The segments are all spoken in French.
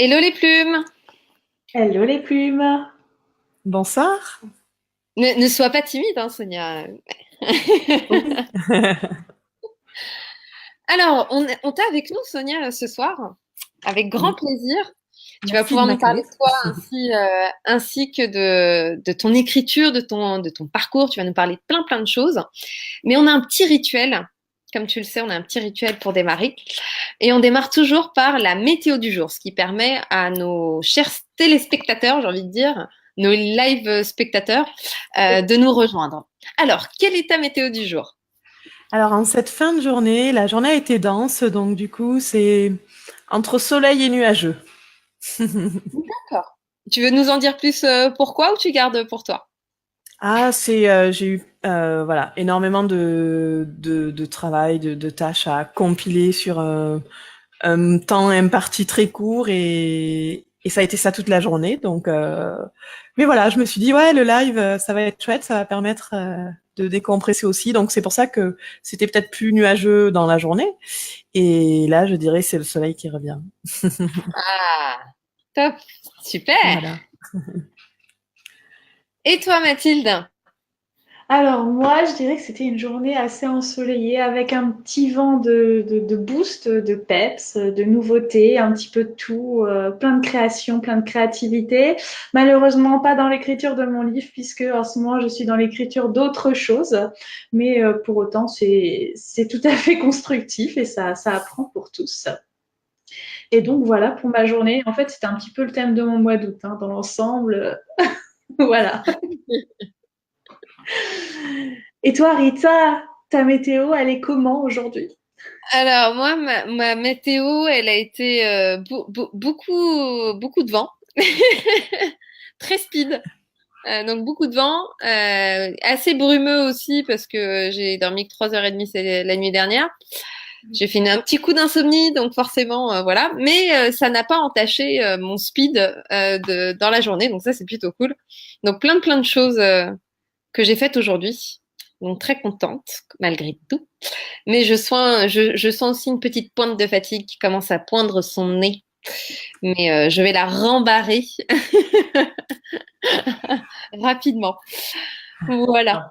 Hello les plumes! Hello les plumes. Bonsoir. Ne sois pas timide, hein, Sonia. Oui. Alors, on t'a avec nous, Sonia, ce soir, avec grand Oui, plaisir. Tu vas merci de pouvoir nous parler m'accueillir. de toi ainsi que de ton écriture, de ton parcours. Tu vas nous parler de plein de choses. Mais on a un petit rituel. Comme tu le sais, on a un petit rituel pour démarrer. Et on démarre toujours par la météo du jour, ce qui permet à nos chers téléspectateurs, j'ai envie de dire, nos live spectateurs, de nous rejoindre. Alors, quelle est ta météo du jour? Alors, en cette fin de journée, la journée a été dense, donc du coup, c'est entre soleil et nuageux. D'accord. Tu veux nous en dire plus pourquoi ou tu gardes pour toi? J'ai eu voilà, énormément de travail, de tâches à compiler sur un temps imparti très court et ça a été ça toute la journée. Donc, mais voilà, je me suis dit ouais, le live, ça va être chouette, ça va permettre de décompresser aussi. Donc c'est pour ça que c'était peut-être plus nuageux dans la journée. Et là, je dirais c'est le soleil qui revient. Ah, top, super. Voilà. Et toi, Mathilde? Alors moi, je dirais que c'était une journée assez ensoleillée avec un petit vent de boost, de peps, de nouveautés, un petit peu de tout, plein de création, plein de créativité. Malheureusement, pas dans l'écriture de mon livre puisque en ce moment, je suis dans l'écriture d'autres choses. Mais pour autant, c'est tout à fait constructif et ça apprend pour tous. Et donc voilà pour ma journée. En fait, c'était un petit peu le thème de mon mois d'août, hein, dans l'ensemble. Voilà. Et toi, Rita, ta météo, elle est comment aujourd'hui? Alors, moi, ma météo, elle a été beaucoup de vent. Très speed. Donc beaucoup de vent, assez brumeux aussi parce que j'ai dormi que 3h30 la nuit dernière. J'ai fait un petit coup d'insomnie, donc forcément, voilà. Mais ça n'a pas entaché mon speed dans la journée, donc ça c'est plutôt cool. Donc plein de choses que j'ai faites aujourd'hui, donc très contente malgré tout. Mais je sens aussi une petite pointe de fatigue qui commence à poindre son nez. Mais je vais la rembarrer rapidement. Voilà.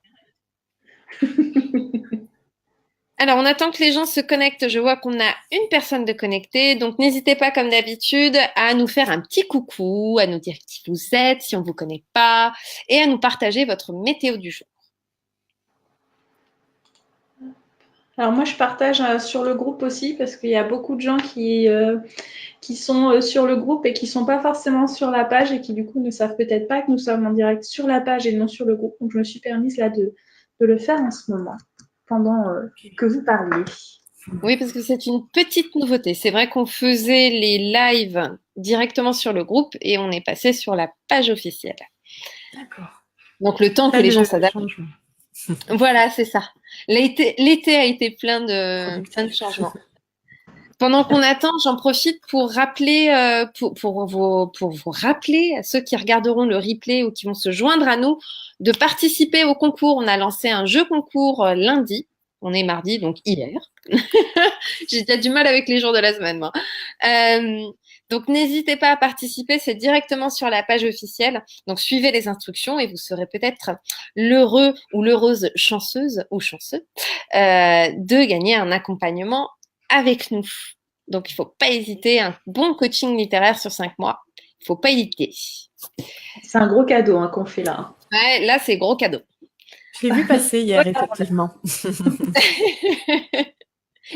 Alors, on attend que les gens se connectent. Je vois qu'on a une personne de connectée. Donc, n'hésitez pas, comme d'habitude, à nous faire un petit coucou, à nous dire qui vous êtes, si on vous connaît pas, et à nous partager votre météo du jour. Alors moi, je partage sur le groupe aussi parce qu'il y a beaucoup de gens qui sont sur le groupe et qui sont pas forcément sur la page et qui du coup ne savent peut-être pas que nous sommes en direct sur la page et non sur le groupe. Donc je me suis permise là de le faire en ce moment pendant que vous parliez. Oui, parce que c'est une petite nouveauté. C'est vrai qu'on faisait les lives directement sur le groupe et on est passé sur la page officielle. D'accord. Donc, le temps que les gens Quel s'adaptent. changement. Voilà, c'est ça. L'été a été plein de Productif. changements. Pendant qu'on attend, j'en profite pour rappeler, pour vous rappeler à ceux qui regarderont le replay ou qui vont se joindre à nous, de participer au concours. On a lancé un jeu concours lundi. On est mardi, donc hier. J'ai déjà du mal avec les jours de la semaine, moi. Donc n'hésitez pas à participer, c'est directement sur la page officielle. Donc suivez les instructions et vous serez peut-être l'heureux ou l'heureuse chanceuse ou chanceux de gagner un accompagnement avec nous. Donc il faut pas hésiter, un bon coaching littéraire sur 5 mois. Il faut pas hésiter. C'est un gros cadeau hein, qu'on fait là. Ouais, là c'est gros cadeau. Je l'ai vu passer hier, effectivement.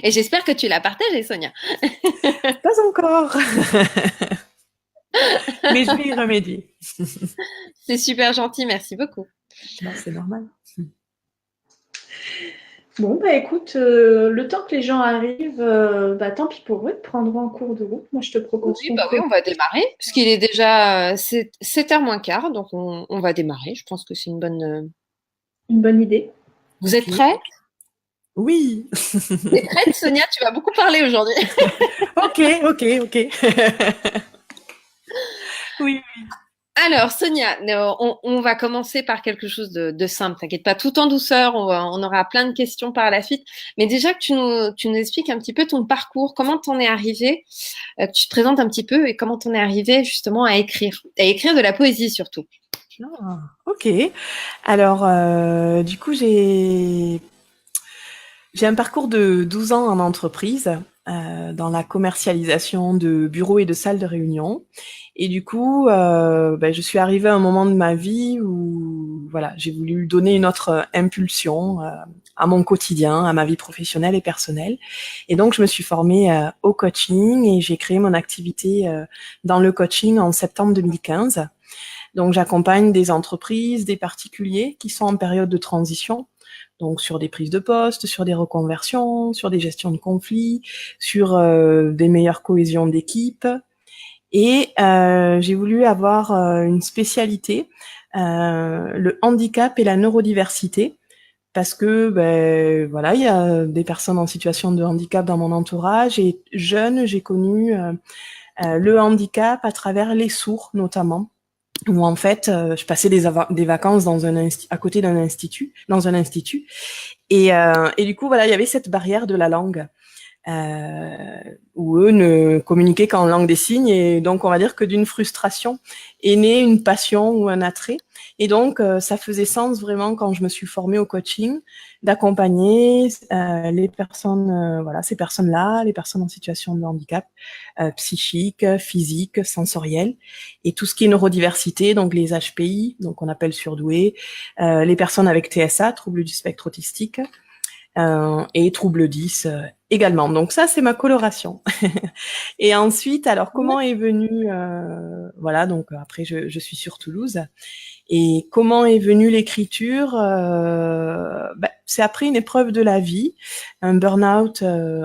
Et j'espère que tu l'as partagé, Sonia. Pas encore, mais je vais y remédier. C'est super gentil, merci beaucoup. Bah, c'est normal. Bon, bah écoute, le temps que les gens arrivent, bah tant pis pour eux, ils prendront en cours de route. Moi, je te propose Oui, qu'on bah oui, commence. on va démarrer, puisqu'il est déjà 7h moins quart, donc on va démarrer. Je pense que c'est une bonne. Une bonne idée. Vous êtes Ok. prêts? Oui. T'es prête, Sonia? Tu vas beaucoup parler aujourd'hui. Ok, ok, ok. Oui. Alors, Sonia, on va commencer par quelque chose de simple. T'inquiète pas, tout en douceur. On aura plein de questions par la suite. Mais déjà que tu nous expliques un petit peu ton parcours, comment t'en es arrivé, que tu te présentes un petit peu et comment t'en es arrivé justement à écrire de la poésie surtout. Ah, ok. Alors, du coup, j'ai un parcours de 12 ans en entreprise, dans la commercialisation de bureaux et de salles de réunion. Et du coup, je suis arrivée à un moment de ma vie où, voilà, j'ai voulu donner une autre impulsion à mon quotidien, à ma vie professionnelle et personnelle. Et donc, je me suis formée au coaching et j'ai créé mon activité dans le coaching en septembre 2015. Donc, j'accompagne des entreprises, des particuliers qui sont en période de transition, donc sur des prises de poste, sur des reconversions, sur des gestions de conflits, sur des meilleures cohésions d'équipe. Et j'ai voulu avoir une spécialité, le handicap et la neurodiversité, parce que voilà, il y a des personnes en situation de handicap dans mon entourage et jeune, j'ai connu le handicap à travers les sourds notamment, où en fait je passais des vacances dans à côté d'un institut, dans un institut, et du coup voilà, il y avait cette barrière de la langue, où eux ne communiquaient qu'en langue des signes, et donc on va dire que d'une frustration est née une passion ou un attrait. Et donc ça faisait sens vraiment, quand je me suis formée au coaching, d'accompagner les personnes, voilà, ces personnes-là, les personnes en situation de handicap psychique, physique, sensoriel, et tout ce qui est neurodiversité, donc les HPI, donc on appelle surdoués, les personnes avec TSA, troubles du spectre autistique, et trouble 10 également. Donc ça, c'est ma coloration. Et ensuite, alors comment est venue, voilà, donc après je suis sur Toulouse. Et comment est venue l'écriture, c'est après une épreuve de la vie, un burn-out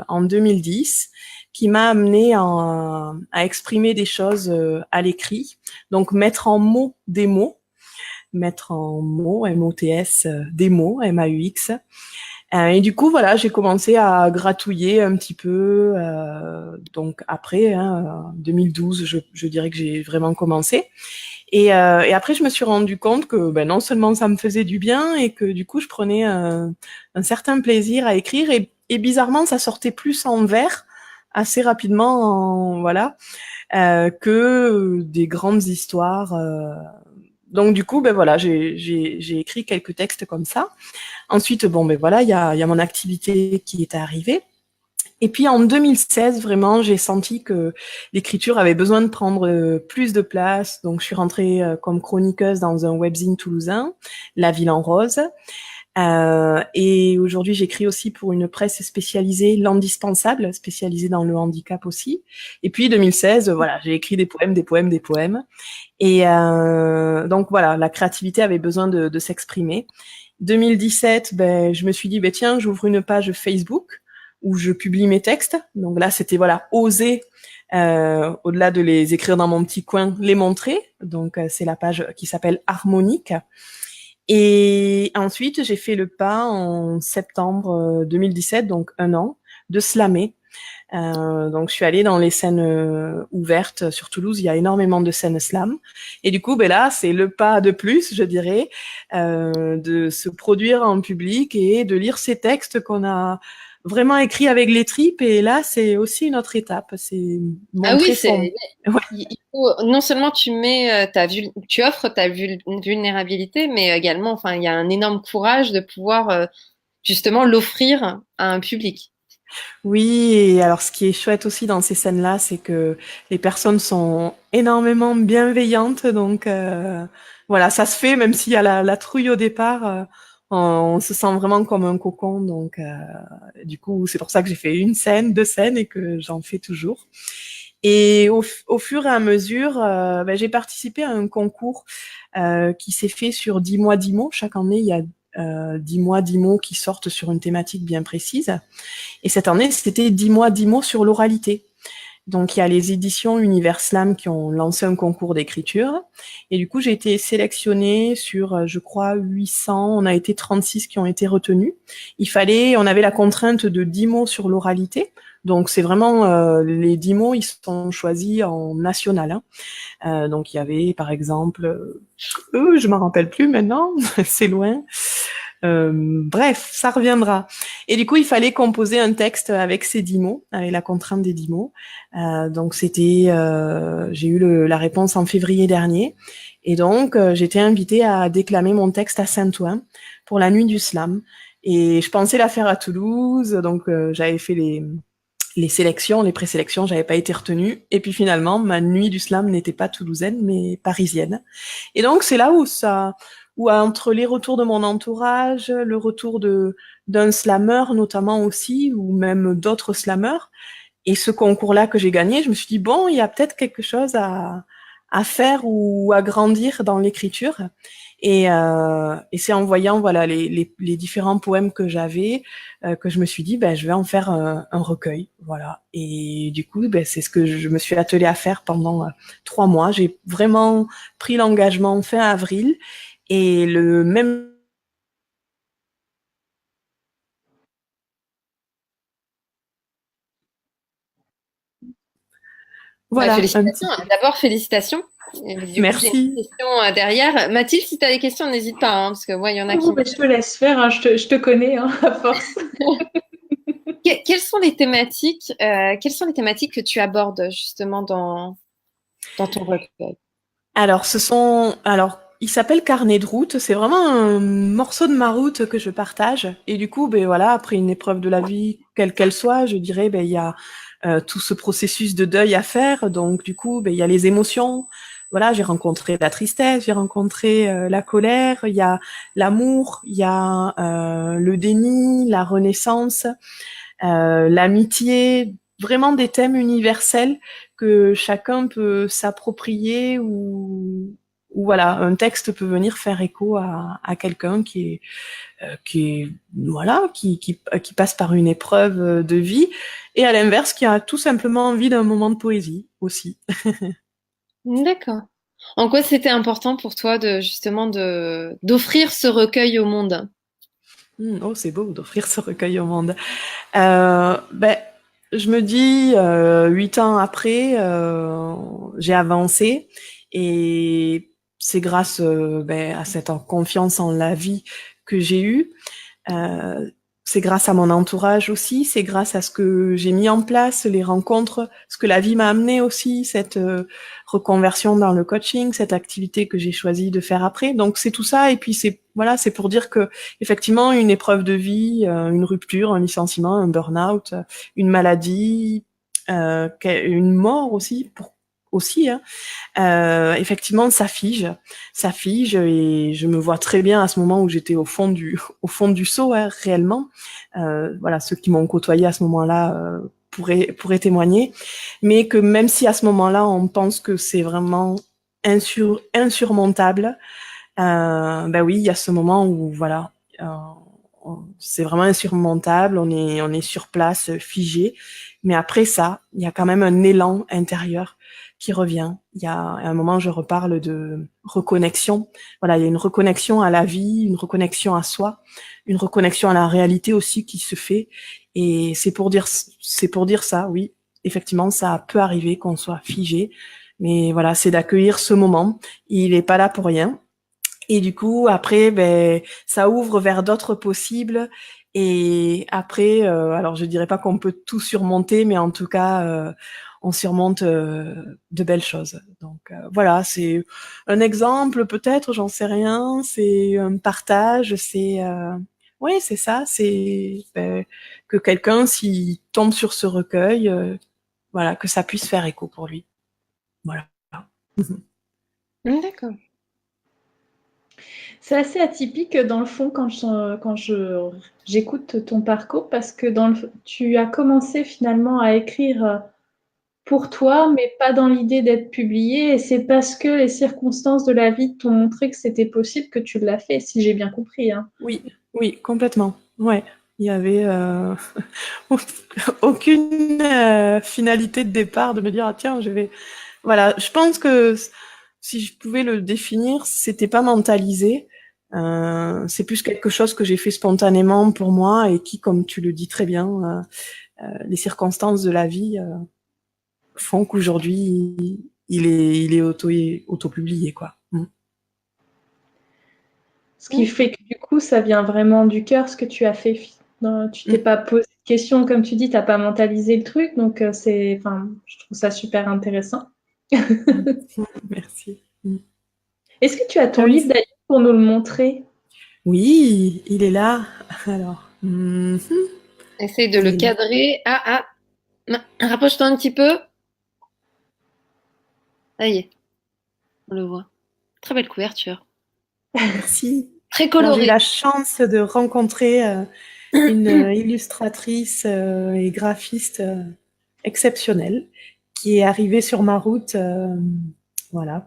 en 2010, qui m'a amené à exprimer des choses à l'écrit. Donc mettre en mots des mots, mettre en mots, M-O-T-S, des mots, M-A-U-X. Et du coup, voilà, j'ai commencé à gratouiller un petit peu. Donc après, 2012, je dirais que j'ai vraiment commencé. Et après, je me suis rendu compte que non seulement ça me faisait du bien, et que du coup, je prenais un certain plaisir à écrire. Et bizarrement, ça sortait plus en vers assez rapidement, voilà, que des grandes histoires. Donc du coup, voilà, j'ai écrit quelques textes comme ça. Ensuite, voilà, il y a mon activité qui est arrivée. Et puis en 2016, vraiment, j'ai senti que l'écriture avait besoin de prendre plus de place. Donc je suis rentrée comme chroniqueuse dans un webzine toulousain, La Ville en Rose. Et aujourd'hui, j'écris aussi pour une presse spécialisée, L'Indispensable, spécialisée dans le handicap aussi. Et puis 2016, voilà, j'ai écrit des poèmes, des poèmes, des poèmes. Et donc voilà, la créativité avait besoin de s'exprimer. 2017, je me suis dit, tiens, j'ouvre une page Facebook où je publie mes textes. Donc là, c'était voilà, oser, au-delà de les écrire dans mon petit coin, les montrer. Donc c'est la page qui s'appelle Harmonique. Et ensuite, j'ai fait le pas en septembre 2017, donc un an, de slammer. Donc je suis allée dans les scènes ouvertes sur Toulouse. Il y a énormément de scènes slam, et du coup là c'est le pas de plus, je dirais, de se produire en public et de lire ces textes qu'on a vraiment écrits avec les tripes. Et là c'est aussi une autre étape, c'est Ah oui, montrer son ouais. il faut, non seulement tu offres ta vulnérabilité, mais également, enfin, il y a un énorme courage de pouvoir justement l'offrir à un public. Oui, et alors ce qui est chouette aussi dans ces scènes-là, c'est que les personnes sont énormément bienveillantes. Donc voilà, ça se fait, même s'il y a la trouille au départ, on se sent vraiment comme un cocon. Donc du coup, c'est pour ça que j'ai fait une scène, deux scènes, et que j'en fais toujours. Et au fur et à mesure, j'ai participé à un concours qui s'est fait sur 10 mois, 10 mots. Chaque année, il y a 10 mois, 10 mots qui sortent sur une thématique bien précise. Et cette année, c'était 10 mois, 10 mots sur l'oralité. Donc, il y a les éditions Univers Slam qui ont lancé un concours d'écriture. Et du coup, j'ai été sélectionnée sur, je crois, 800. On a été 36 qui ont été retenus. On avait la contrainte de 10 mots sur l'oralité. Donc c'est vraiment les 10 mots, ils sont choisis en national. Hein. Donc il y avait par exemple, je m'en rappelle plus maintenant, c'est loin. Bref, ça reviendra. Et du coup, il fallait composer un texte avec ces 10 mots, avec la contrainte des 10 mots. Donc c'était, j'ai eu la réponse en février dernier. Et donc, j'étais invitée à déclamer mon texte à Saint-Ouen pour la nuit du slam. Et je pensais la faire à Toulouse, donc j'avais fait les sélections, les présélections, j'avais pas été retenue. Et puis finalement, ma nuit du slam n'était pas toulousaine, mais parisienne. Et donc, c'est là où entre les retours de mon entourage, le retour d'un slameur notamment aussi, ou même d'autres slameurs, et ce concours-là que j'ai gagné, je me suis dit, bon, il y a peut-être quelque chose à faire ou à grandir dans l'écriture. Et c'est en voyant voilà les différents poèmes que j'avais que je me suis dit ben je vais en faire un recueil, voilà. Et du coup ben c'est ce que je me suis attelée à faire pendant 3 mois. J'ai vraiment pris l'engagement fin avril et le même Bah, voilà un petit félicitations. peu. D'abord, félicitations. Et du coup, j'ai une Merci. question derrière. Mathilde, si tu as des questions, n'hésite pas, hein, parce que moi, il y en a qui... Oh, bah, je te laisse faire, hein, je te connais hein, à force. Quelles sont les thématiques que tu abordes justement dans ton recueil? Alors, il s'appelle Carnet de route. C'est vraiment un morceau de ma route que je partage. Et du coup, ben voilà, après une épreuve de la vie, quelle qu'elle soit, je dirais, ben il y a tout ce processus de deuil à faire. Donc, du coup, ben il y a les émotions. Voilà, j'ai rencontré la tristesse, j'ai rencontré la colère, il y a l'amour, il y a le déni, la renaissance, l'amitié, vraiment des thèmes universels que chacun peut s'approprier ou voilà, un texte peut venir faire écho à quelqu'un qui est voilà, qui passe par une épreuve de vie et à l'inverse qui a tout simplement envie d'un moment de poésie aussi. D'accord. En quoi c'était important pour toi de justement d'offrir ce recueil au monde? Oh, c'est beau d'offrir ce recueil au monde. Ben, je me dis, 8 ans après, j'ai avancé et c'est grâce ben, à cette confiance en la vie que j'ai eue. Euh, c'est grâce à mon entourage aussi, c'est grâce à ce que j'ai mis en place, les rencontres, ce que la vie m'a amené aussi, cette reconversion dans le coaching, cette activité que j'ai choisi de faire après. Donc c'est tout ça et puis c'est voilà, c'est pour dire que effectivement une épreuve de vie, une rupture, un licenciement, un burn-out, une maladie, une mort aussi pour aussi, hein, effectivement, ça fige, et je me vois très bien à ce moment où j'étais au fond du seau, hein, réellement. Voilà, ceux qui m'ont côtoyé à ce moment-là pourraient témoigner, mais que même si à ce moment-là on pense que c'est vraiment insurmontable, ben oui, il y a ce moment où voilà, c'est vraiment insurmontable, on est sur place, figé, mais après ça, il y a quand même un élan intérieur qui revient. Il y a à un moment, je reparle de reconnexion. Voilà, il y a une reconnexion à la vie, une reconnexion à soi, une reconnexion à la réalité aussi qui se fait. Et c'est pour dire ça, oui. Effectivement, ça peut arriver qu'on soit figé, mais voilà, c'est d'accueillir ce moment. Il est pas là pour rien. Et du coup, après, ben, ça ouvre vers d'autres possibles. Et après, alors je dirais pas qu'on peut tout surmonter, mais en tout cas, on surmonte de belles choses. Donc voilà, c'est un exemple peut-être, j'en sais rien. C'est un partage, c'est oui, c'est ça. C'est ben, que quelqu'un, s'il tombe sur ce recueil, voilà, que ça puisse faire écho pour lui. Voilà. D'accord. C'est assez atypique dans le fond j'écoute ton parcours parce que tu as commencé finalement à écrire pour toi, mais pas dans l'idée d'être publié. Et c'est parce que les circonstances de la vie t'ont montré que c'était possible que tu l'as fait, si j'ai bien compris, hein. Oui, oui, complètement. Ouais, il y avait aucune finalité de départ de me dire ah tiens je vais. Voilà, je pense que si je pouvais le définir, c'était pas mentalisé. C'est plus quelque chose que j'ai fait spontanément pour moi et qui, comme tu le dis très bien, les circonstances de la vie font qu'aujourd'hui, il est auto-publié, quoi. Ce qui fait que du coup, ça vient vraiment du cœur, ce que tu as fait. Non, tu t'es pas posé de questions, comme tu dis, tu n'as pas mentalisé le truc. Donc, je trouve ça super intéressant. Merci. Est-ce que tu as ton Ah oui, livre d'ailleurs pour nous le montrer? oui, il est là. Alors, Essaye de le cadrer. Rapproche-toi un petit peu. Ça y est, on le voit. Très belle couverture. merci. Très Alors, j'ai eu colorée. la chance de rencontrer une illustratrice et graphiste exceptionnelle qui est arrivée sur ma route, voilà,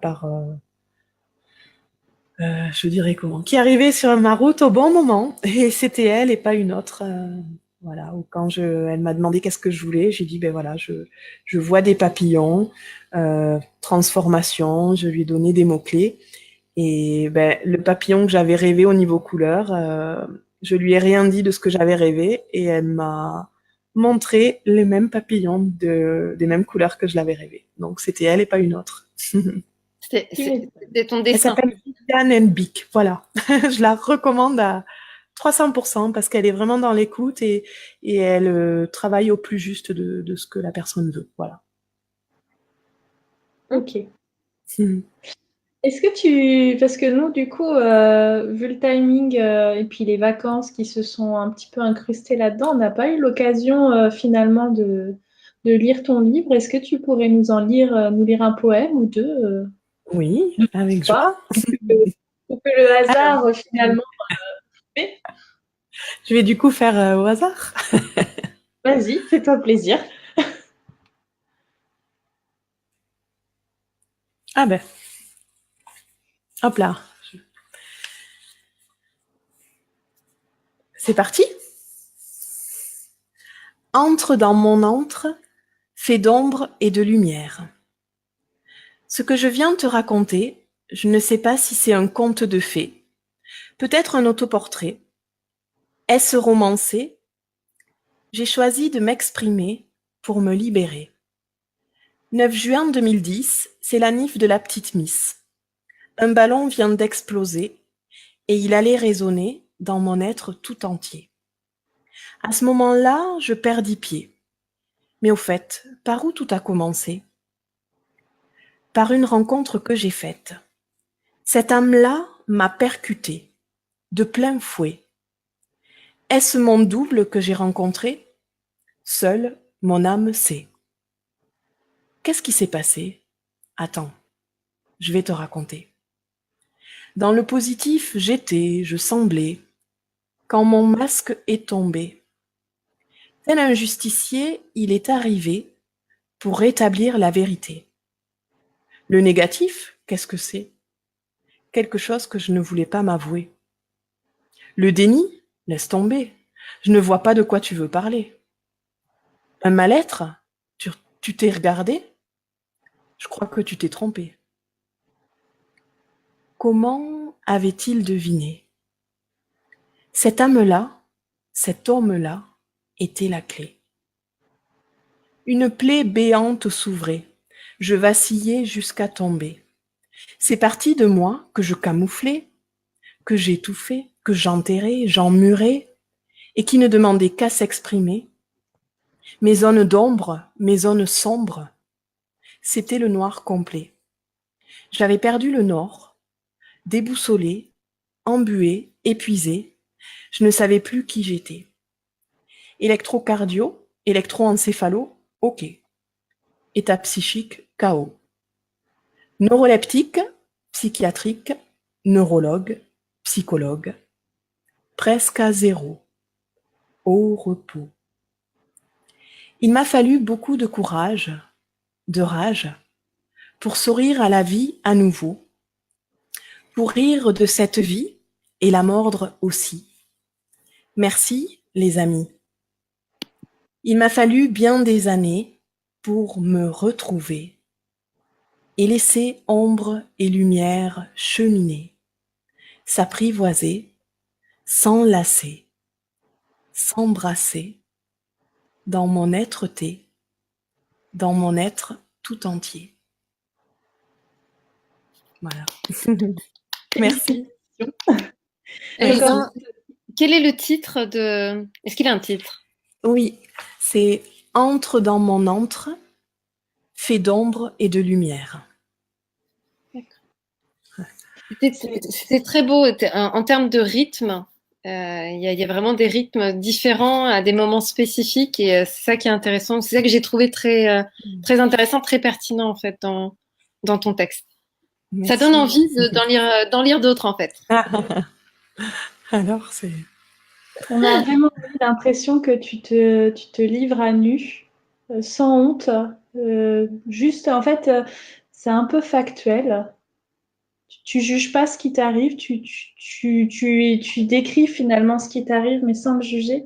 je dirais comment, qui est arrivée sur ma route au bon moment, et c'était elle et pas une autre. Voilà, ou quand elle m'a demandé qu'est-ce que je voulais, j'ai dit ben voilà, je vois des papillons, transformation, je lui ai donné des mots-clés. Et ben, le papillon que j'avais rêvé au niveau couleur, je lui ai rien dit de ce que j'avais rêvé et elle m'a montré les mêmes papillons des mêmes couleurs que je l'avais rêvé. Donc c'était elle et pas une autre. C'était ton Elle destin. s'appelle Viviane Henbick, voilà. Je la recommande à 300% parce qu'elle est vraiment dans l'écoute et elle travaille au plus juste de ce que la personne veut. Voilà. Ok. Est-ce que parce que nous, du coup, vu le timing et puis les vacances qui se sont un petit peu incrustées là-dedans, on n'a pas eu l'occasion finalement de lire ton livre. Est-ce que tu pourrais nous lire un poème ou deux Oui, avec pas joie. ou que le Alors, hasard finalement fait. je vais du coup faire au hasard. Vas-y, fais-toi plaisir. Ah ben, hop là. C'est parti. Entre dans mon antre, fait d'ombre et de lumière. Ce que je viens te raconter, je ne sais pas si c'est un conte de fées, peut-être un autoportrait. Est-ce romancé? J'ai choisi de m'exprimer pour me libérer. 9 juin 2010, c'est la nif de la petite Miss. Un ballon vient d'exploser et il allait résonner dans mon être tout entier. À ce moment-là, je perdis pied. Mais au fait, par où tout a commencé? Par une rencontre que j'ai faite. Cette âme-là m'a percuté, de plein fouet. Est-ce mon double que j'ai rencontré? Seule mon âme sait. Qu'est-ce qui s'est passé? Attends, je vais te raconter. Dans le positif, j'étais, je semblais, quand mon masque est tombé. Tel un justicier, il est arrivé pour rétablir la vérité. Le négatif, qu'est-ce que c'est? Quelque chose que je ne voulais pas m'avouer. Le déni, laisse tomber. Je ne vois pas de quoi tu veux parler. Un mal-être, tu t'es regardé? Je crois que tu t'es trompé. Comment avait-il deviné? Cette âme-là, cet homme-là, était la clé. Une plaie béante s'ouvrait. Je vacillais jusqu'à tomber. C'est parti de moi que je camouflais, que j'étouffais, que j'enterrais, j'emmurais, et qui ne demandait qu'à s'exprimer. Mes zones d'ombre, mes zones sombres, c'était le noir complet. J'avais perdu le nord, déboussolé, embué, épuisé, je ne savais plus qui j'étais. Électrocardio, électroencéphalo, ok. État psychique, chaos. Neuroleptique, psychiatrique, neurologue, psychologue. Presque à zéro. Au repos. Il m'a fallu beaucoup de courage, de rage, pour sourire à la vie à nouveau, pour rire de cette vie et la mordre aussi. Merci, les amis. Il m'a fallu bien des années pour me retrouver et laisser ombre et lumière cheminer, s'apprivoiser, s'enlacer, s'embrasser, dans mon être-té, dans mon être tout entier. Voilà. Merci. Quel est le titre de... Est-ce qu'il a un titre? Oui, c'est Entre dans mon antre, fait d'ombre et de lumière. C'était très beau. En termes de rythme, il y a vraiment des rythmes différents à des moments spécifiques et c'est ça qui est intéressant. C'est ça que j'ai trouvé très intéressant, très pertinent en fait dans ton texte. Merci. Ça donne envie d'en lire d'autres en fait. Alors, c'est... On a vraiment eu l'impression que tu te livres à nu, sans honte. Juste, en fait, c'est un peu factuel. Tu juges pas ce qui t'arrive, tu décris finalement ce qui t'arrive, mais sans le juger.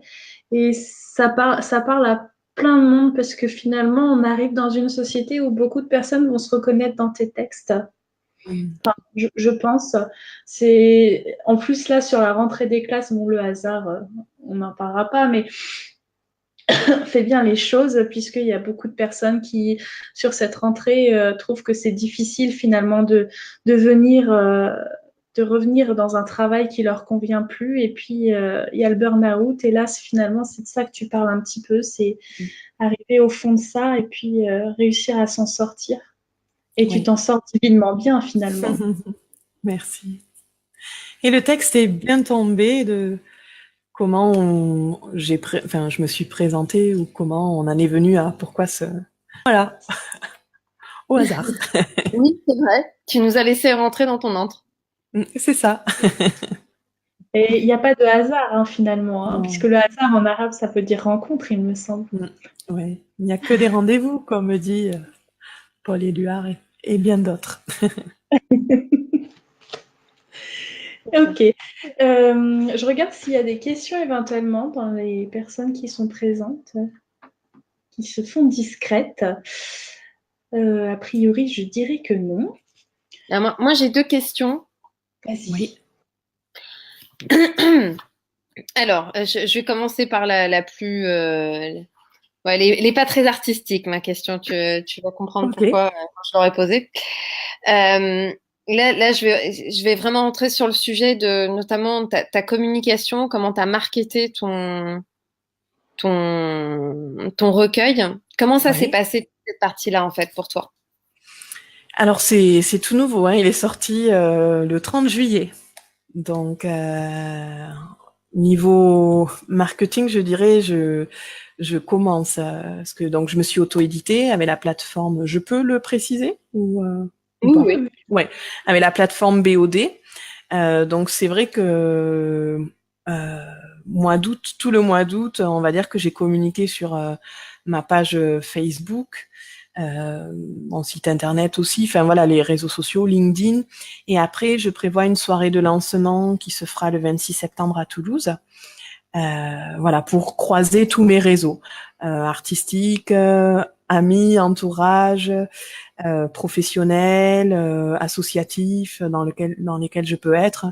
Et ça parle à plein de monde parce que finalement, on arrive dans une société où beaucoup de personnes vont se reconnaître dans tes textes. Enfin, je pense. C'est en plus là sur la rentrée des classes, bon le hasard, on n'en parlera pas, mais fait bien les choses puisqu'il y a beaucoup de personnes qui sur cette rentrée trouvent que c'est difficile finalement de venir de revenir dans un travail qui leur convient plus et puis il y a le burn-out et là finalement c'est de ça que tu parles un petit peu, c'est arriver au fond de ça et puis réussir à s'en sortir. Et tu t'en sors divinement bien, finalement. Merci. Et le texte est bien tombé de comment je me suis présentée ou comment on en est venu à pourquoi ce... Voilà. Au hasard. Oui, c'est vrai. Tu nous as laissé rentrer dans ton antre. C'est ça. Et il n'y a pas de hasard, hein, finalement, hein, puisque le hasard en arabe, ça peut dire rencontre, il me semble. Oui, il n'y a que des rendez-vous, comme me dit Paul Éluard et bien d'autres. Ok. Je regarde s'il y a des questions éventuellement dans les personnes qui sont présentes, qui se font discrètes. A priori, je dirais que non. Alors, moi j'ai 2 questions. Vas-y. Oui. Alors, je vais commencer par la plus... Ouais, elle n'est pas très artistique, ma question. Tu vas comprendre pourquoi quand je l'aurais posée. Là, je vais vraiment entrer sur le sujet de notamment ta communication, comment tu as marketé ton recueil. Comment ça s'est passé, cette partie-là, en fait, pour toi? Alors, c'est tout nouveau, hein. Il est sorti le 30 juillet. Donc, niveau marketing, je dirais, je commence parce que donc je me suis auto-éditée avec la plateforme. Je peux le préciser ou pas? Oui. Ouais, avec la plateforme BOD. Donc c'est vrai que mois d'août, tout le mois d'août, on va dire que j'ai communiqué sur ma page Facebook, mon site internet aussi, enfin voilà, les réseaux sociaux, LinkedIn. Et après, je prévois une soirée de lancement qui se fera le 26 septembre à Toulouse. Voilà, pour croiser tous mes réseaux artistiques, amis, entourage, professionnels, associatifs, dans lesquels je peux être,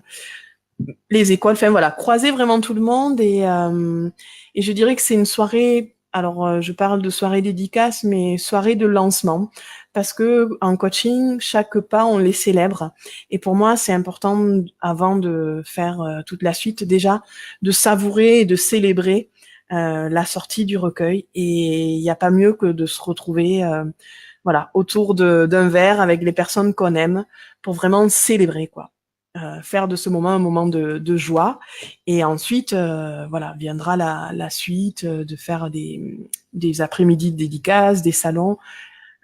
les écoles, enfin voilà, croiser vraiment tout le monde et je dirais que c'est une soirée. Alors, je parle de soirée dédicace, mais soirée de lancement, parce que en coaching, chaque pas, on les célèbre. Et pour moi, c'est important, avant de faire toute la suite, déjà, de savourer et de célébrer la sortie du recueil. Et il n'y a pas mieux que de se retrouver, voilà, autour d'un verre avec les personnes qu'on aime, pour vraiment célébrer, quoi. Faire de ce moment un moment de joie, et ensuite voilà, viendra la suite, de faire des après-midi de dédicaces, des salons.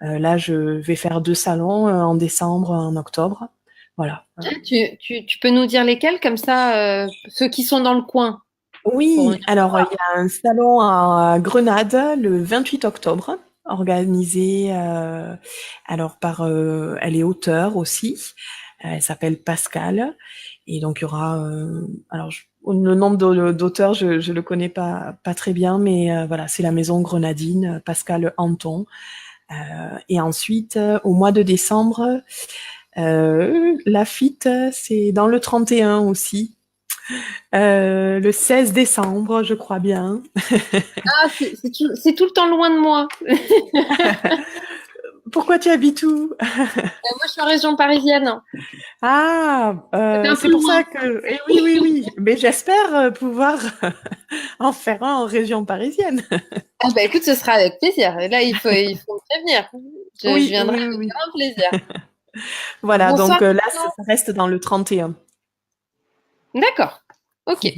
Là, je vais faire 2 salons en décembre, en octobre. Voilà. Tu peux nous dire lesquels, comme ça, ceux qui sont dans le coin? Oui, alors il y a un salon à Grenade le 28 octobre, organisé alors par elle est auteure aussi. Elle s'appelle Pascal, et donc il y aura alors le nombre d'auteurs, je le connais pas très bien, mais voilà, c'est la maison grenadine Pascal Anton. Et ensuite au mois de décembre, Lafitte, c'est dans le 31 aussi. Le 16 décembre, je crois bien. Ah, c'est tout le temps loin de moi. Pourquoi tu habites où? Moi, je suis en région parisienne. Ah, C'est un peu c'est pour loin. ça que... Eh oui, oui, oui. Mais j'espère pouvoir en faire un en région parisienne. Ah bah écoute, ce sera avec plaisir. Là, il faut me prévenir. Je Oui, viendrai oui, oui, avec oui. grand plaisir. Voilà, Bonsoir. donc là, ça reste dans le 31. D'accord. Ok.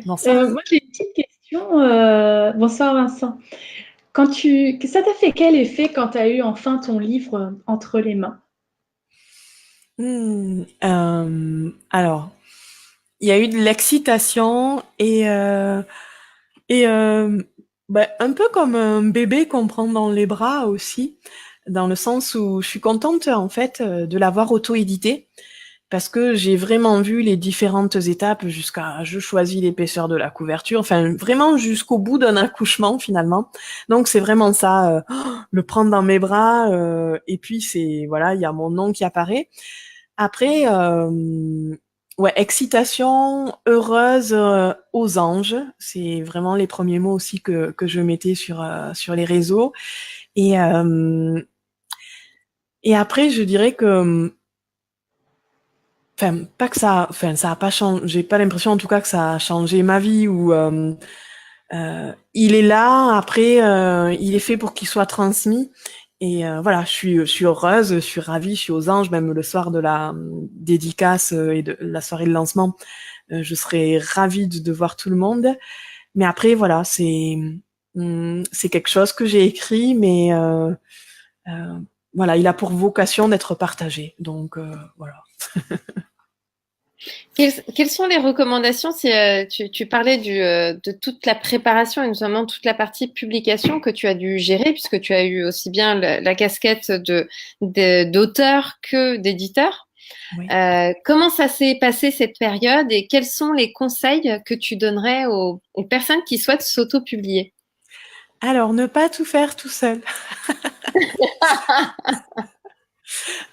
Bonsoir. Moi, j'ai une petite question. Bonsoir Vincent. Ça t'a fait quel effet quand tu as eu enfin ton livre entre les mains? Alors, il y a eu de l'excitation et un peu comme un bébé qu'on prend dans les bras aussi, dans le sens où je suis contente en fait de l'avoir auto-édité parce que j'ai vraiment vu les différentes étapes jusqu'à je choisis l'épaisseur de la couverture, enfin vraiment jusqu'au bout d'un accouchement finalement. Donc c'est vraiment ça, le prendre dans mes bras et puis c'est voilà, il y a mon nom qui apparaît. Après, ouais, excitation, heureuse, aux anges, c'est vraiment les premiers mots aussi que je mettais sur les réseaux. Et, euh, et après, je dirais que, enfin, pas que ça, enfin, ça a pas changé. J'ai pas l'impression, en tout cas, que ça a changé ma vie. Ou il est là. Après, il est fait pour qu'il soit transmis. Et voilà, je suis heureuse, je suis ravie, je suis aux anges, même le soir de la dédicace et de la soirée de lancement. Je serais ravie de voir tout le monde. Mais après, voilà, c'est quelque chose que j'ai écrit, mais euh, voilà, il a pour vocation d'être partagé. Donc voilà. Quelles sont les recommandations si tu parlais de toute la préparation et notamment toute la partie publication que tu as dû gérer puisque tu as eu aussi bien la casquette d'auteur que d'éditeur. Oui. Comment ça s'est passé cette période et quels sont les conseils que tu donnerais aux personnes qui souhaitent s'auto-publier? Alors, ne pas tout faire tout seul.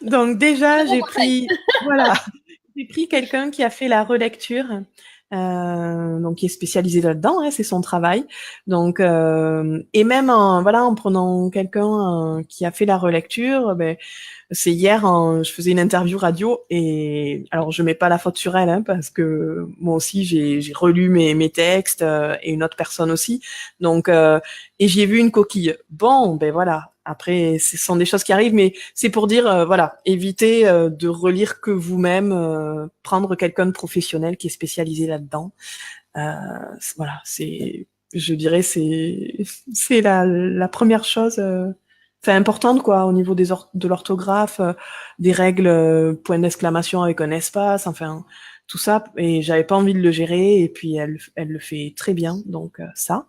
Donc déjà, Bon conseil. voilà, j'ai pris quelqu'un qui a fait la relecture, donc qui est spécialisé là-dedans, hein, c'est son travail. Donc et même voilà, en prenant quelqu'un qui a fait la relecture, ben c'est hier, je faisais une interview radio et alors je mets pas la faute sur elle hein, parce que moi aussi j'ai relu mes textes et une autre personne aussi. Donc et j'y ai vu une coquille. Bon, ben voilà. Après, ce sont des choses qui arrivent, mais c'est pour dire voilà, évitez de relire que vous-même, prendre quelqu'un de professionnel qui est spécialisé là-dedans. Voilà, je dirais, c'est la première chose. Enfin, importante quoi au niveau de l'orthographe, des règles, point d'exclamation avec un espace, enfin tout ça. Et j'avais pas envie de le gérer. Et puis elle le fait très bien, donc ça.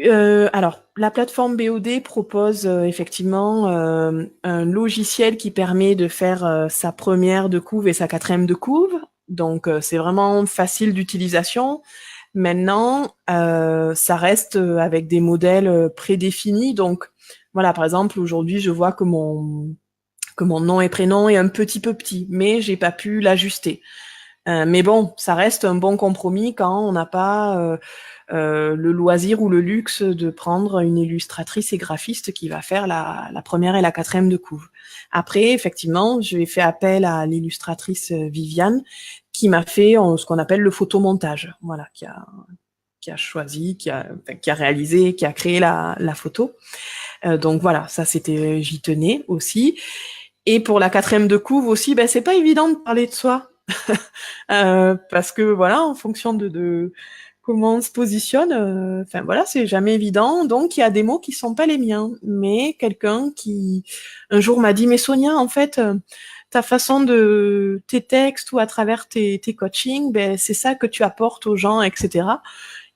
Euh, alors, la plateforme BOD propose effectivement un logiciel qui permet de faire sa première de couve et sa quatrième de couve. Donc, c'est vraiment facile d'utilisation. Maintenant, ça reste avec des modèles prédéfinis. Donc, voilà, par exemple, aujourd'hui, je vois que mon nom et prénom est un petit peu petit, mais j'ai pas pu l'ajuster. Mais bon, ça reste un bon compromis quand on n'a pas le loisir ou le luxe de prendre une illustratrice et graphiste qui va faire la première et la quatrième de couve. Après, effectivement, j'ai fait appel à l'illustratrice Viviane qui m'a fait ce qu'on appelle le photomontage, voilà, qui a choisi, qui a réalisé, qui a créé la photo. Donc voilà, ça c'était, j'y tenais aussi. Et pour la quatrième de couve aussi, ben c'est pas évident de parler de soi. Parce que voilà, en fonction de comment on se positionne, enfin voilà, c'est jamais évident. Donc il y a des mots qui sont pas les miens, mais quelqu'un qui un jour m'a dit mais Sonia, en fait, ta façon de tes textes ou à travers tes coachings, ben c'est ça que tu apportes aux gens, etc.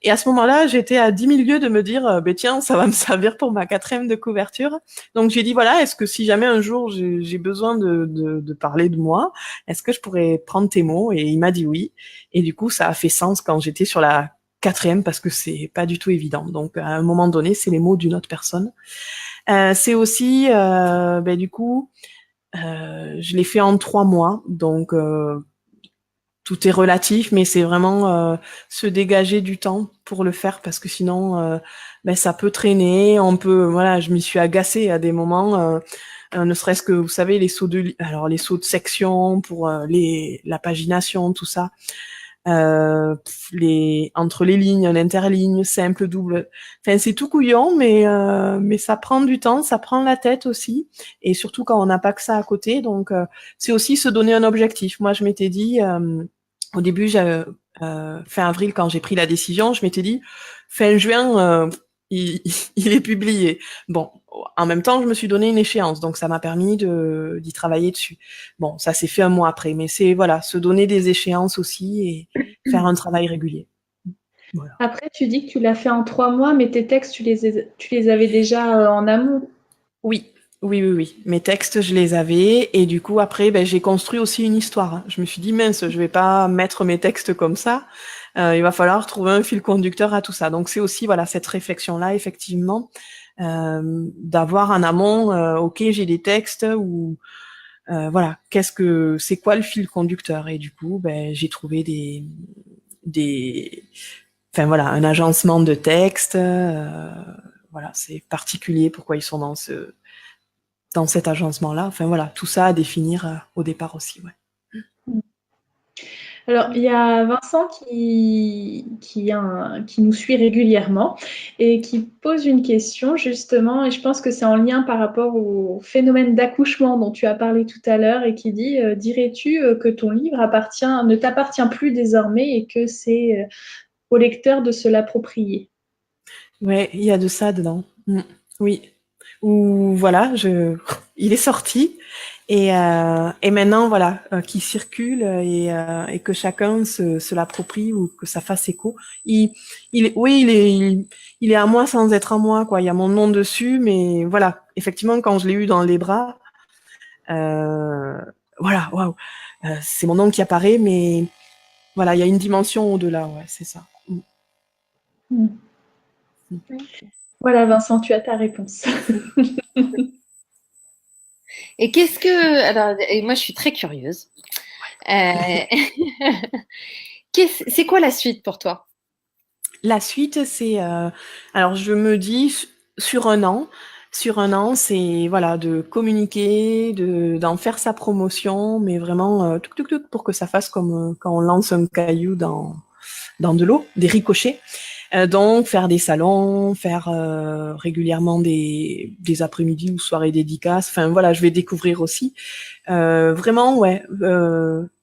Et à ce moment-là, j'étais à 10 000 lieues de me dire, ben tiens, ça va me servir pour ma quatrième de couverture. Donc j'ai dit, voilà, est-ce que si jamais un jour j'ai besoin de parler de moi, est-ce que je pourrais prendre tes mots? Et il m'a dit oui. Et du coup, ça a fait sens quand j'étais sur la quatrième parce que c'est pas du tout évident. Donc à un moment donné, c'est les mots d'une autre personne. C'est aussi, ben, du coup, je l'ai fait en 3 mois. Donc tout est relatif, mais c'est vraiment se dégager du temps pour le faire parce que sinon, ça peut traîner. On peut, voilà, je m'y suis agacée à des moments, ne serait-ce que, vous savez, les sauts de section pour la pagination, tout ça. Entre les lignes, l'interligne, simple, double. Enfin, c'est tout couillon, mais ça prend du temps, ça prend la tête aussi, et surtout quand on n'a pas que ça à côté. Donc, c'est aussi se donner un objectif. Moi, je m'étais dit, au début, fin avril, quand j'ai pris la décision, je m'étais dit, fin juin, il est publié. Bon, en même temps, je me suis donné une échéance, donc ça m'a permis d'y travailler dessus. Bon, ça s'est fait un mois après, mais c'est voilà, se donner des échéances aussi et faire un travail régulier. Voilà. Après, tu dis que tu l'as fait en 3 mois, mais tes textes, tu les avais déjà en amont. Oui, oui. Mes textes, je les avais et du coup après, j'ai construit aussi une histoire. Je me suis dit mince, je vais pas mettre mes textes comme ça. Il va falloir trouver un fil conducteur à tout ça. Donc c'est aussi voilà cette réflexion-là effectivement d'avoir en amont. Ok, j'ai des textes ou voilà, c'est quoi le fil conducteur? Et du coup, j'ai trouvé enfin voilà, un agencement de texte. Voilà, c'est particulier pourquoi ils sont dans cet agencement-là. Enfin voilà, tout ça à définir au départ aussi. Ouais. Alors, il y a Vincent qui nous suit régulièrement et qui pose une question justement, et je pense que c'est en lien par rapport au phénomène d'accouchement dont tu as parlé tout à l'heure et qui dit, dirais-tu que ton livre ne t'appartient plus désormais et que c'est au lecteur de se l'approprier? Ouais, il y a de ça dedans. Oui. Ou voilà, il est sorti et maintenant voilà, qu'il circule et que chacun se l'approprie ou que ça fasse écho. Il est à moi sans être à moi quoi. Il y a mon nom dessus, mais voilà, effectivement quand je l'ai eu dans les bras, voilà, waouh, c'est mon nom qui apparaît, mais voilà, il y a une dimension au-delà, ouais, c'est ça. Voilà, Vincent, tu as ta réponse. Et alors, et moi, je suis très curieuse. Euh, c'est quoi la suite pour toi? La suite, c'est alors je me dis sur un an, c'est voilà de communiquer, d'en faire sa promotion, mais vraiment pour que ça fasse comme quand on lance un caillou dans de l'eau, des ricochets. Donc faire des salons, faire régulièrement des après-midi ou soirées dédicaces. Enfin voilà, je vais découvrir aussi. Vraiment, ouais.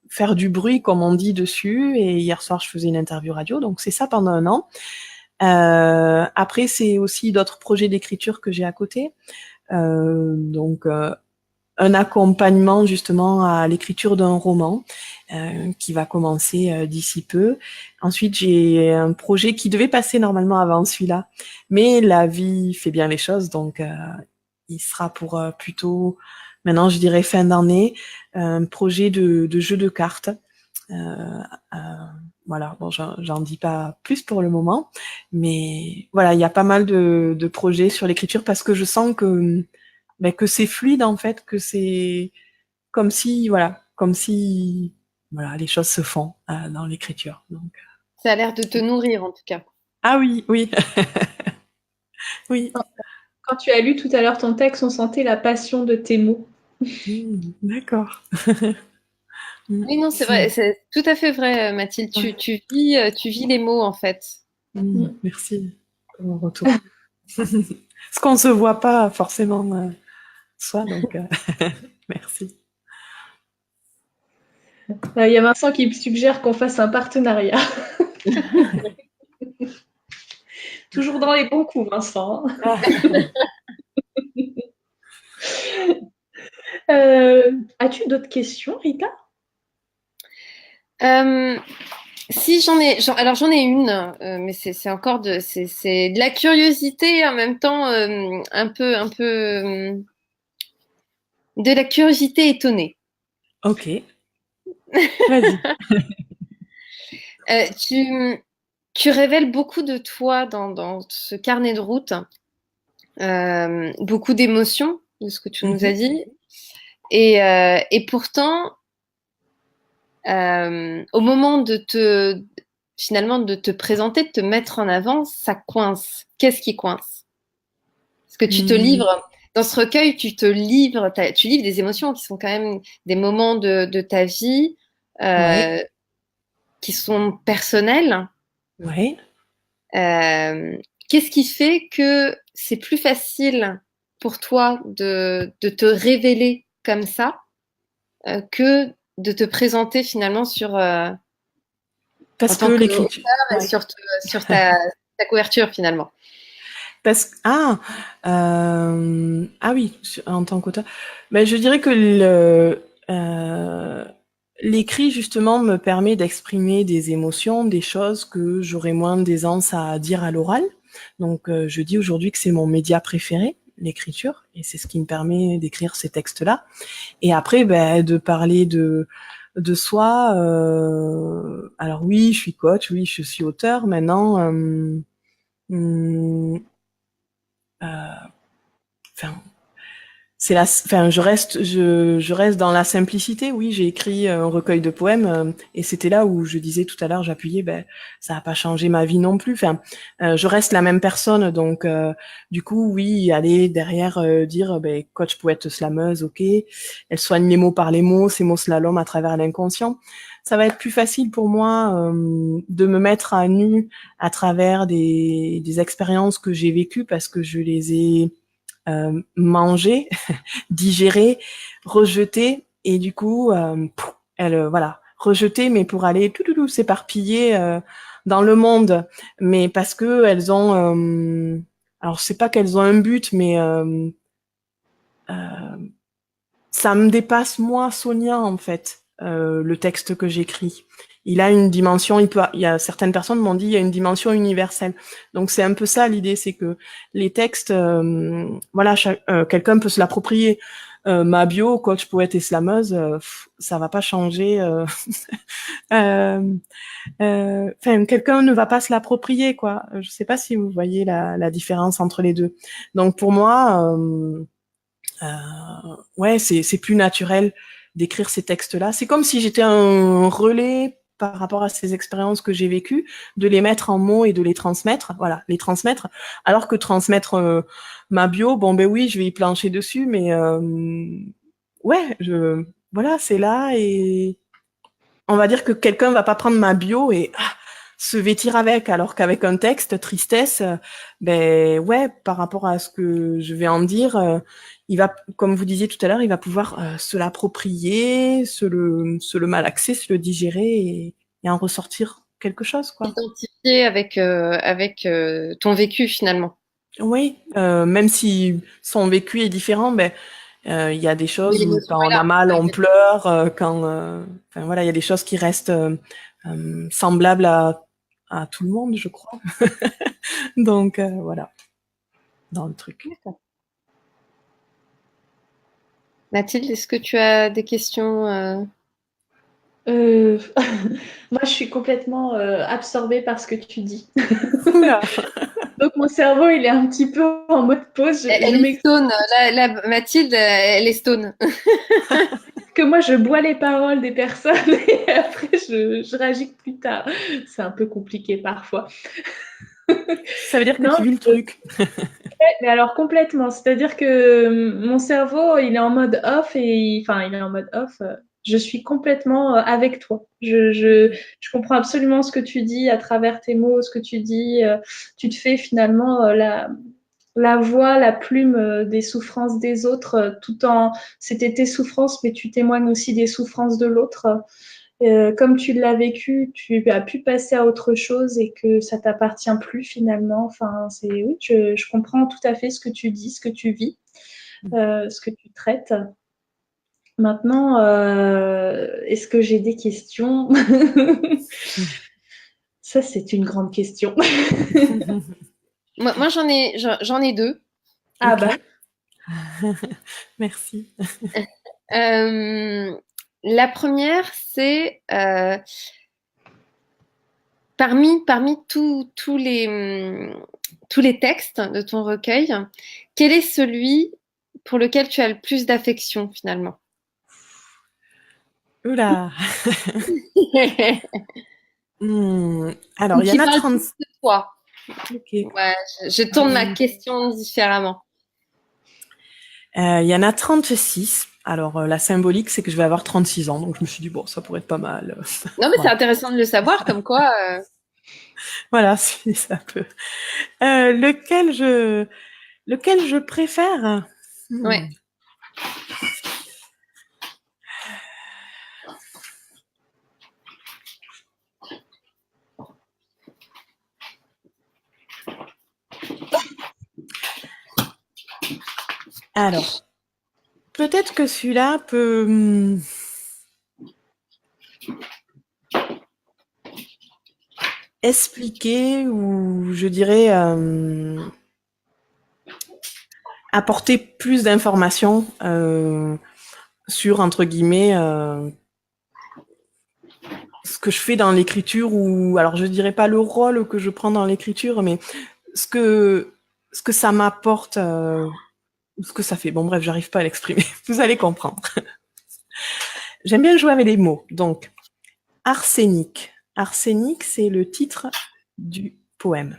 Faire du bruit, comme on dit dessus. Et hier soir, je faisais une interview radio. Donc c'est ça pendant un an. Après, c'est aussi d'autres projets d'écriture que j'ai à côté. Donc un accompagnement justement à l'écriture d'un roman qui va commencer d'ici peu. Ensuite, j'ai un projet qui devait passer normalement avant celui-là, mais la vie fait bien les choses, donc il sera pour plutôt maintenant, je dirais fin d'année, un projet de jeu de cartes. Euh, euh, voilà, bon, j'en dis pas plus pour le moment, mais voilà, il y a pas mal de projets sur l'écriture parce que je sens que c'est fluide en fait, que c'est comme si voilà, les choses se font dans l'écriture. Donc Ça a l'air de te nourrir en tout cas. ah oui, oui, oui. Quand tu as lu tout à l'heure ton texte, on sentait la passion de tes mots. D'accord. Oui, non, c'est vrai, c'est tout à fait vrai, Mathilde. Ouais. Tu vis les mots en fait. Merci pour mon retour. Ce qu'on ne se voit pas forcément soi, donc merci. Il y a Vincent qui me suggère qu'on fasse un partenariat. Toujours dans les bons coups, Vincent. As-tu d'autres questions, Rita? Si alors j'en ai une, mais c'est encore c'est de la curiosité en même temps, de la curiosité étonnée. Ok, vas-y. Tu révèles beaucoup de toi dans ce carnet de route, beaucoup d'émotions de ce que tu nous as dit, et pourtant au moment finalement de te présenter, de te mettre en avant, ça coince. Qu'est-ce qui coince? Parce que tu te Hmm, livres, dans ce recueil, tu livres des émotions qui sont quand même des moments de ta vie ouais, euh, qui sont personnels. ouais. Euh, Qu'est-ce qui fait que c'est plus facile pour toi de te révéler comme ça que de te présenter finalement en Parce que tant qu'auteur l'écriture. et Ouais. sur ta couverture finalement? Ah oui, en tant qu'auteur. Ben, je dirais que l'écrit justement me permet d'exprimer des émotions, des choses que j'aurais moins d'aisance à dire à l'oral. Donc je dis aujourd'hui que c'est mon média préféré, l'écriture, et c'est ce qui me permet d'écrire ces textes-là. Et après, ben, de parler de soi. Alors oui, je suis coach, oui, je suis auteur. Maintenant, hum, enfin, je reste dans la simplicité. Oui, j'ai écrit un recueil de poèmes et c'était là où je disais tout à l'heure, j'appuyais, ben ça n'a pas changé ma vie non plus. Enfin, je reste la même personne, donc du coup, oui, aller derrière dire, ben coach poète slameuse, ok, elle soigne les mots par les mots, ces mots slalom à travers l'inconscient. Ça va être plus facile pour moi de me mettre à nu à travers des expériences que j'ai vécues parce que je les ai mangées digérer, rejeter, et du coup, elle, voilà, rejeter, mais pour aller tout s'éparpiller dans le monde, mais parce que elles ont, alors c'est pas qu'elles ont un but, mais ça me dépasse moi, Sonia, en fait, le texte que j'écris. Il a une dimension, il y a certaines personnes m'ont dit, il y a une dimension universelle. Donc c'est un peu ça l'idée, c'est que les textes, voilà, quelqu'un peut se l'approprier. Ma bio, coach, poète et slameuse, ça va pas changer. Euh, Enfin, quelqu'un ne va pas se l'approprier, quoi. Je sais pas si vous voyez la différence entre les deux. Donc pour moi. Euh, ouais, c'est plus naturel d'écrire ces textes-là. C'est comme si j'étais un relais par rapport à ces expériences que j'ai vécues, de les mettre en mots et de les transmettre, voilà, les transmettre. Alors que transmettre ma bio, bon ben oui, je vais y plancher dessus, mais ouais, voilà, c'est là et on va dire que quelqu'un va pas prendre ma bio et se vêtir avec, alors qu'avec un texte, tristesse, ben ouais, par rapport à ce que je vais en dire, il va, comme vous disiez tout à l'heure, il va pouvoir se l'approprier, se le malaxer, se le digérer et en ressortir quelque chose, quoi. Identifier avec ton vécu finalement. Oui, même si son vécu est différent, ben il y a des Mais choses où l'émotion quand est on a là. mal, Ouais, on pleure, enfin voilà, il y a des choses qui restent semblables à tout le monde, je crois. Donc voilà, dans le truc. d'accord. Mathilde, est-ce que tu as des questions Euh, Moi, je suis complètement absorbée par ce que tu dis. Oula. Donc, mon cerveau, il est un petit peu en mode pause. Je Elle est m'excuse stone. Mathilde, elle est stone. que moi, je bois les paroles des personnes et après, je réagis plus tard. C'est un peu compliqué parfois. Ça veut dire que Non, tu vis le truc. mais alors complètement. C'est-à-dire que mon cerveau, il est en mode off enfin, il est en mode off. Je suis complètement avec toi. Je comprends absolument ce que tu dis à travers tes mots, ce que tu dis. Tu te fais finalement la voix, la plume des souffrances des autres, tout en c'était tes souffrances, mais tu témoignes aussi des souffrances de l'autre. Comme tu l'as vécu, tu as pu passer à autre chose et que ça t'appartient plus finalement. Enfin, oui, je comprends tout à fait ce que tu dis, ce que tu vis, ce que tu traites. Maintenant, est-ce que j'ai des questions? Ça, c'est une grande question. Moi, j'en ai deux. Ah Ok, bah, merci. Euh, la première, c'est parmi tous les textes de ton recueil, quel est celui pour lequel tu as le plus d'affection finalement? Oula. Alors, il y Qui en a parle 30. plus de toi. Ok. Ouais, je tourne ma question différemment. Il y en a 36. Alors, la symbolique, c'est que je vais avoir 36 ans. Donc, je me suis dit, bon, ça pourrait être pas mal. Non, mais c'est Voilà, intéressant de le savoir, comme quoi. voilà si ça peut. Lequel je préfère? Ouais. Alors, peut-être que celui-là peut expliquer ou je dirais apporter plus d'informations sur, entre guillemets, ce que je fais dans l'écriture ou, alors je dirais pas le rôle que je prends dans l'écriture, mais ce que ça m'apporte, ce que ça fait. Bon, bref, j'arrive pas à l'exprimer. Vous allez comprendre. J'aime bien jouer avec les mots. Donc, arsenic. Arsenic, c'est le titre du poème.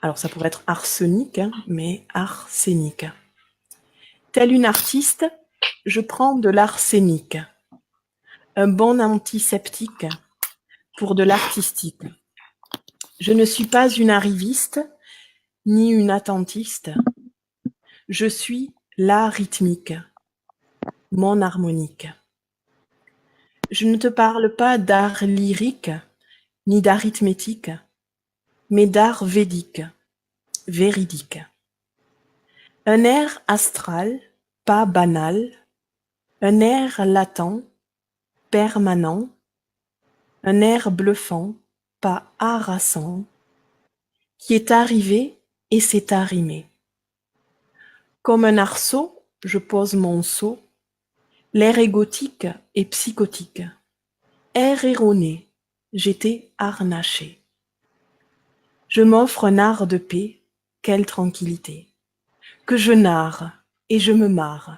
Alors, ça pourrait être arsenic, hein, mais arsenic. Telle une artiste, je prends de l'arsenic. Un bon antiseptique pour de l'artistique. Je ne suis pas une arriviste, ni une attentiste. Je suis la rythmique, mon harmonique. Je ne te parle pas d'art lyrique, ni d'arithmétique, mais d'art védique, véridique. Un air astral, pas banal, un air latent, permanent, un air bluffant, pas harassant, qui est arrivé et s'est arrimé. Comme un arceau, je pose mon seau, l'air est gothique et psychotique. Air erroné, j'étais harnaché. Je m'offre un art de paix, quelle tranquillité, que je narre et je me marre.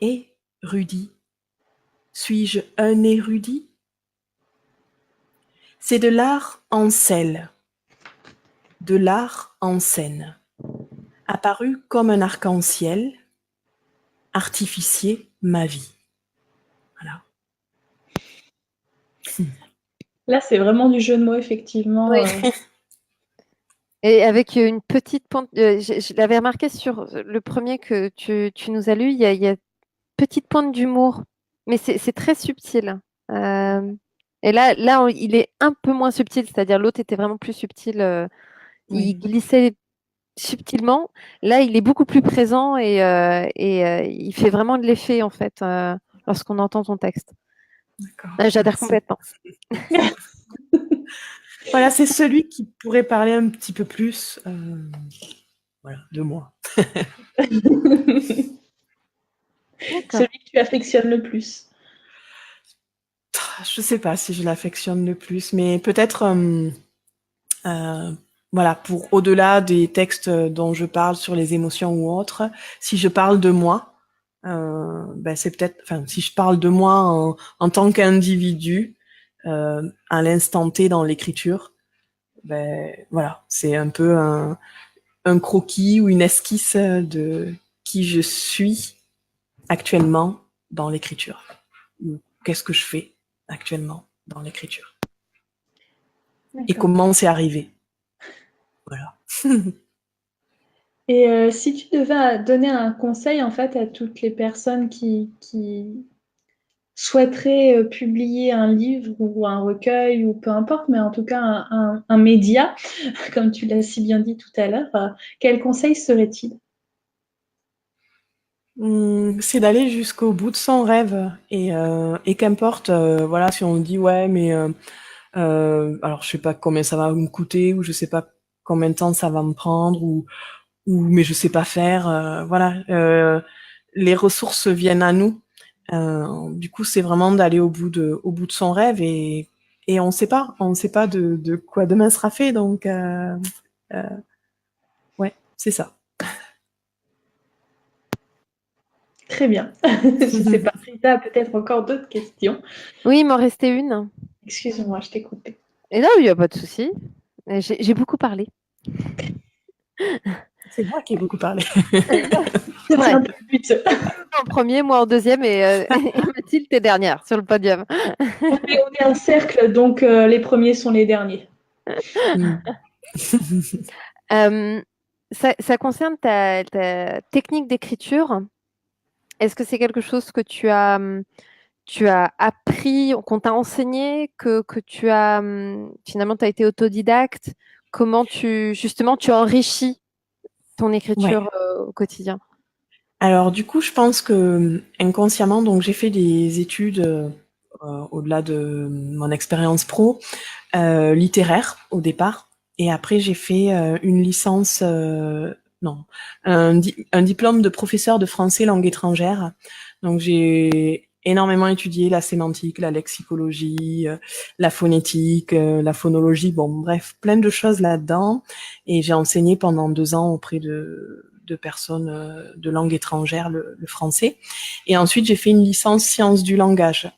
Et, Rudy, suis-je un érudit? C'est de l'art en selle, de l'art en scène, apparu comme un arc-en-ciel, artificier ma vie. Voilà. Là, c'est vraiment du jeu de mots, effectivement. Oui. Et avec une petite pointe, je l'avais remarqué sur le premier que tu nous as lu, il y a une petite pointe d'humour, mais c'est très subtil. Euh, et là, il est un peu moins subtil, c'est-à-dire l'autre était vraiment plus subtil, il Oui. glissait subtilement. Là, il est beaucoup plus présent et il fait vraiment de l'effet, en fait, lorsqu'on entend ton texte. D'accord. J'adhère Merci. complètement. Voilà, c'est celui qui pourrait parler un petit peu plus voilà, de moi. D'accord. Celui que tu affectionnes le plus. Je sais pas si je l'affectionne le plus, mais peut-être voilà, pour au-delà des textes dont je parle sur les émotions ou autres, si je parle de moi, ben c'est peut-être, enfin, si je parle de moi en tant qu'individu, à l'instant T dans l'écriture, ben voilà, c'est un peu un croquis ou une esquisse de qui je suis actuellement dans l'écriture. Ou qu'est-ce que je fais actuellement dans l'écriture. Et comment c'est arrivé. Voilà. Et si tu devais donner un conseil en fait à toutes les personnes qui souhaiteraient publier un livre ou un recueil ou peu importe, mais en tout cas un média, comme tu l'as si bien dit tout à l'heure, quel conseil serait-il? C'est d'aller jusqu'au bout de son rêve et qu'importe, voilà, si on dit ouais, mais alors je sais pas combien ça va me coûter ou je sais pas combien de temps ça va me prendre ou mais je sais pas faire, voilà, les ressources viennent à nous. Du coup, c'est vraiment d'aller au bout de son rêve et on sait pas de quoi demain sera fait, donc ouais, c'est ça. Très bien. Je sais pas si tu as peut-être encore d'autres questions. Oui, il m'en restait une. Excuse-moi, je t'ai coupé. Et là, il n'y a pas de souci. J'ai beaucoup parlé. C'est moi qui ai beaucoup parlé. C'est C'est vrai. un peu le but. En premier, moi en deuxième et Mathilde, t'es dernière sur le podium. On est un cercle, donc les premiers sont les derniers. Mm. Euh, ça concerne ta technique d'écriture. Est-ce que c'est quelque chose que tu as appris, qu'on t'a enseigné, que tu as finalement tu as été autodidacte? Comment justement tu enrichis ton Ouais. écriture au quotidien? Alors du coup, je pense que inconsciemment, donc j'ai fait des études au-delà de mon expérience pro littéraire au départ, et après j'ai fait une licence, non, un diplôme de professeur de français langue étrangère. Donc j'ai énormément étudié la sémantique, la lexicologie, la phonétique, la phonologie, bon bref, plein de choses là-dedans. Et j'ai enseigné pendant 2 ans auprès de personnes de langue étrangère, le français. Et ensuite, j'ai fait une licence sciences du langage,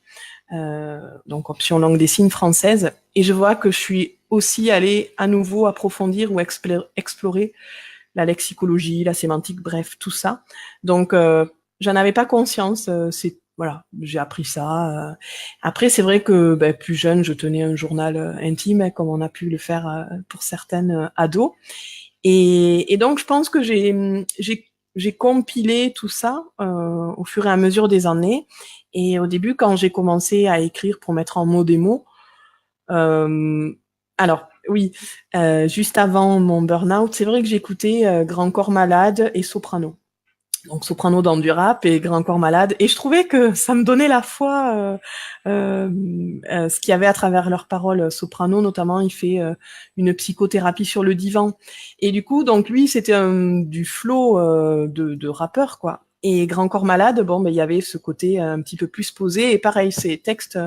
donc option langue des signes française. Et je vois que je suis aussi allée à nouveau approfondir ou explorer la lexicologie, la sémantique, bref, tout ça. Donc, j'en avais pas conscience. C'est voilà, j'ai appris ça. Après, c'est vrai que plus jeune, je tenais un journal intime, hein, comme on a pu le faire pour certaines ados. Et donc, je pense que j'ai compilé tout ça au fur et à mesure des années. Et au début, quand j'ai commencé à écrire pour mettre en mots des mots, euh, alors oui, juste avant mon burn-out, c'est vrai que j'écoutais Grand Corps Malade et Soprano. Donc Soprano dans du rap et Grand Corps Malade. Et je trouvais que ça me donnait la foi, ce qu'il y avait à travers leurs paroles. Soprano, notamment, il fait une psychothérapie sur le divan. Et du coup, donc lui, c'était du flow de rappeur, quoi. Et Grand Corps Malade, bon, il y avait ce côté un petit peu plus posé. Et pareil, ces textes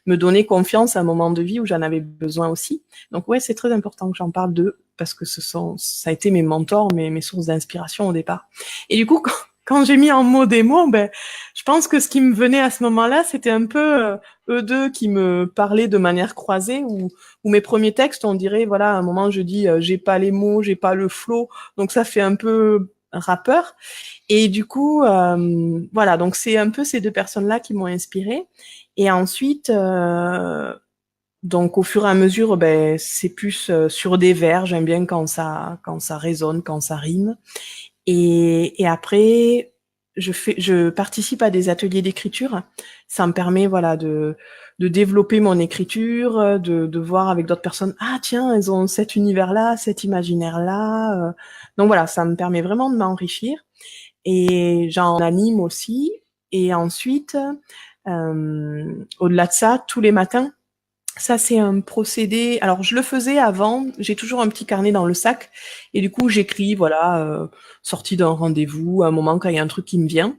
me donnaient confiance à un moment de vie où j'en avais besoin aussi. Donc ouais, c'est très important que j'en parle d'eux parce que ça a été mes mentors, mes sources d'inspiration au départ. Et du coup, quand j'ai mis en mots des mots, je pense que ce qui me venait à ce moment-là, c'était un peu eux deux qui me parlaient de manière croisée, ou mes premiers textes, on dirait, voilà, à un moment, je dis, j'ai pas les mots, j'ai pas le flow, donc ça fait un peu rappeur. Et du coup, voilà, donc c'est un peu ces deux personnes-là qui m'ont inspirée. Et ensuite, donc au fur et à mesure, c'est plus sur des vers. J'aime bien quand ça résonne, quand ça rime. Et après, je participe à des ateliers d'écriture. Ça me permet, voilà, de développer mon écriture, de voir avec d'autres personnes, ah tiens, elles ont cet univers-là, cet imaginaire-là. Donc voilà, ça me permet vraiment de m'enrichir. Et j'en anime aussi. Et ensuite, au-delà de ça, tous les matins, ça, c'est un procédé. Alors, je le faisais avant. J'ai toujours un petit carnet dans le sac. Et du coup, j'écris, voilà, sortie d'un rendez-vous, à un moment quand il y a un truc qui me vient.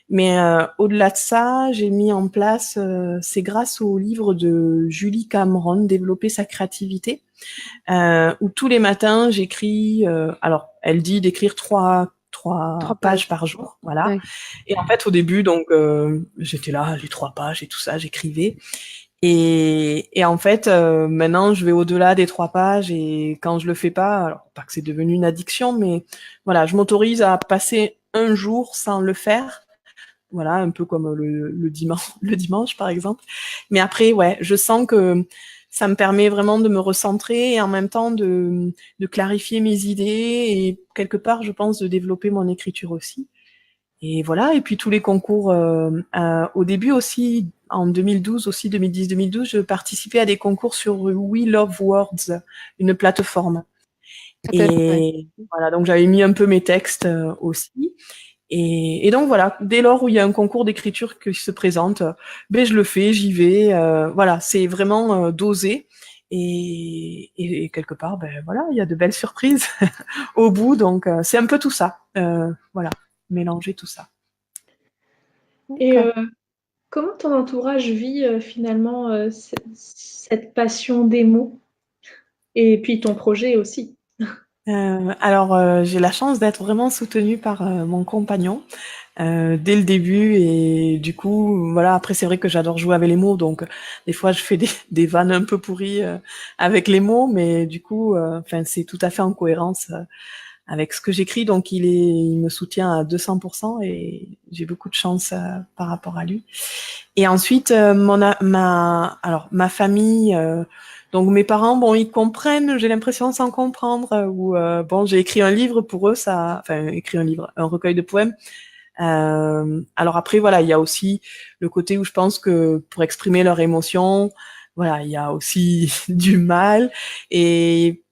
Mais au-delà de ça, j'ai mis en place, c'est grâce au livre de Julie Cameron, Développer sa créativité, où tous les matins, j'écris, alors, elle dit d'écrire trois Trois pages pages. par jour, voilà. Oui. Et en fait, au début, donc, j'étais là, les 3 pages et tout ça, j'écrivais. Et en fait, maintenant, je vais au-delà des 3 pages, et quand je le fais pas, alors pas que c'est devenu une addiction, mais voilà, je m'autorise à passer un jour sans le faire. Voilà, un peu comme le dimanche, le dimanche par exemple. Mais après, ouais, je sens que ça me permet vraiment de me recentrer et en même temps de clarifier mes idées et quelque part, je pense, de développer mon écriture aussi. Et voilà, et puis tous les concours, au début aussi, en 2012 aussi, 2010-2012, je participais à des concours sur We Love Words, une plateforme. Tout à fait, ouais. Et voilà, donc j'avais mis un peu mes textes aussi. Et donc voilà, dès lors où il y a un concours d'écriture qui se présente, je le fais, j'y vais. Voilà, c'est vraiment dosé. Et quelque part, voilà, il y a de belles surprises au bout. Donc c'est un peu tout ça. Voilà, mélanger tout ça. Et D'accord. comment ton entourage vit finalement cette passion des mots et puis ton projet aussi? Alors, j'ai la chance d'être vraiment soutenue par mon compagnon. dès le début. Et du coup, voilà. Après, c'est vrai que j'adore jouer avec les mots, donc des fois, je fais des vannes un peu pourries avec les mots, mais du coup, enfin, c'est tout à fait en cohérence avec ce que j'écris. Donc, il me soutient à 200% et j'ai beaucoup de chance par rapport à lui. Et ensuite, ma famille. Donc mes parents, bon, ils comprennent, j'ai l'impression sans comprendre, ou bon, j'ai écrit un livre pour eux, un recueil de poèmes. Alors après, voilà, il y a aussi le côté où je pense que pour exprimer leurs émotions, voilà, il y a aussi du mal. Et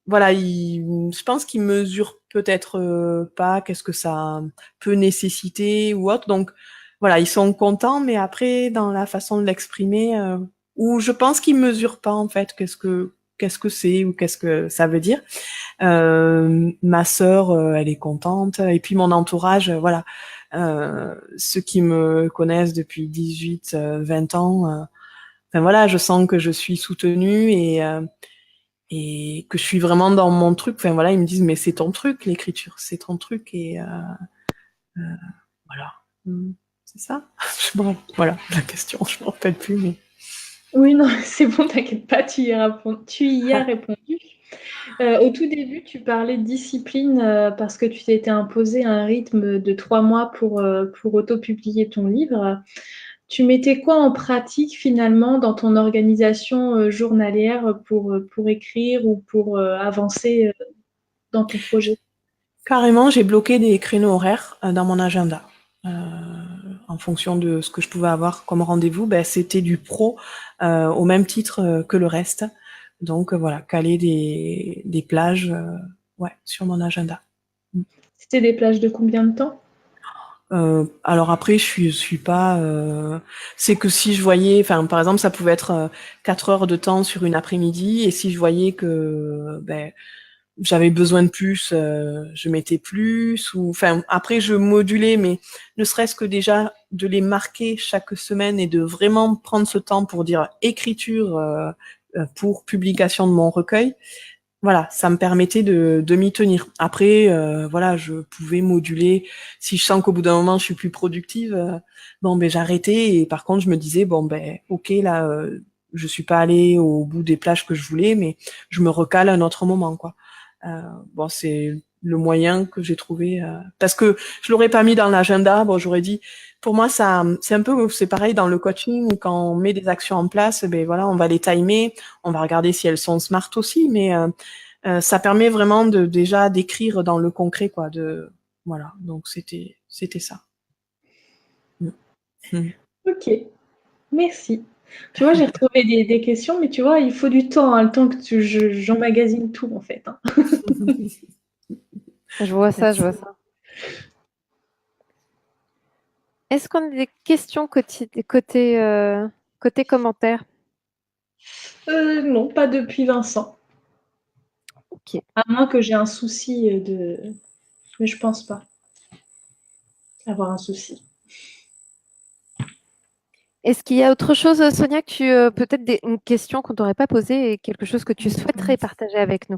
voilà, je pense qu'ils mesurent peut-être pas qu'est-ce que ça peut nécessiter ou autre. Donc voilà, ils sont contents, mais après, dans la façon de l'exprimer, où je pense qu'ils mesurent pas en fait qu'est-ce que c'est ou qu'est-ce que ça veut dire. Ma sœur, elle est contente, et puis mon entourage, voilà, ceux qui me connaissent depuis 18, 20 ans, enfin voilà, je sens que je suis soutenue et que je suis vraiment dans mon truc. Enfin voilà, ils me disent mais c'est ton truc, l'écriture, c'est ton truc, et voilà. C'est ça. Voilà la question, je m'en rappelle plus, mais. Oui, non, c'est bon, t'inquiète pas, tu y as répondu. Au tout début, tu parlais de discipline parce que tu t'étais imposé un rythme de 3 mois pour auto-publier ton livre. Tu mettais quoi en pratique finalement dans ton organisation journalière pour écrire ou pour avancer dans ton projet? Carrément, j'ai bloqué des créneaux horaires dans mon agenda. En fonction de ce que je pouvais avoir comme rendez-vous, ben, c'était du pro au même titre que le reste. Donc voilà, caler des plages ouais, sur mon agenda. C'était des plages de combien de temps? Alors après, je suis pas. C'est que si je voyais, enfin, par exemple, ça pouvait être 4 heures de temps sur une après-midi, et si je voyais que ben, j'avais besoin de plus, je mettais plus. Ou, enfin, après, je modulais, mais ne serait-ce que déjà de les marquer chaque semaine et de vraiment prendre ce temps pour dire écriture pour publication de mon recueil. Voilà, ça me permettait de m'y tenir. Après, voilà, je pouvais moduler. Si je sens qu'au bout d'un moment, je suis plus productive, bon, ben j'arrêtais. Et par contre, je me disais, bon, ben, ok, là, je suis pas allée au bout des plages que je voulais, mais je me recale à un autre moment, quoi. Bon, c'est le moyen que j'ai trouvé. Parce que je l'aurais pas mis dans l'agenda. Bon, j'aurais dit, pour moi, ça, c'est pareil dans le coaching, quand on met des actions en place, ben voilà, on va les timer, on va regarder si elles sont smart aussi, mais ça permet vraiment déjà d'écrire dans le concret, quoi. Voilà, donc c'était ça. Ok, merci. Tu vois, j'ai retrouvé des questions, mais tu vois, il faut du temps, hein, le temps que j'emmagasine tout en fait, hein. Je vois ça, je vois Merci. ça. Est-ce qu'on a des questions côté commentaires? Non, pas depuis Vincent. Ok. À moins que j'ai un souci Mais je pense pas avoir un souci. Est-ce qu'il y a autre chose, Sonia, peut-être une question qu'on t'aurait pas posée et quelque chose que tu souhaiterais partager avec nous?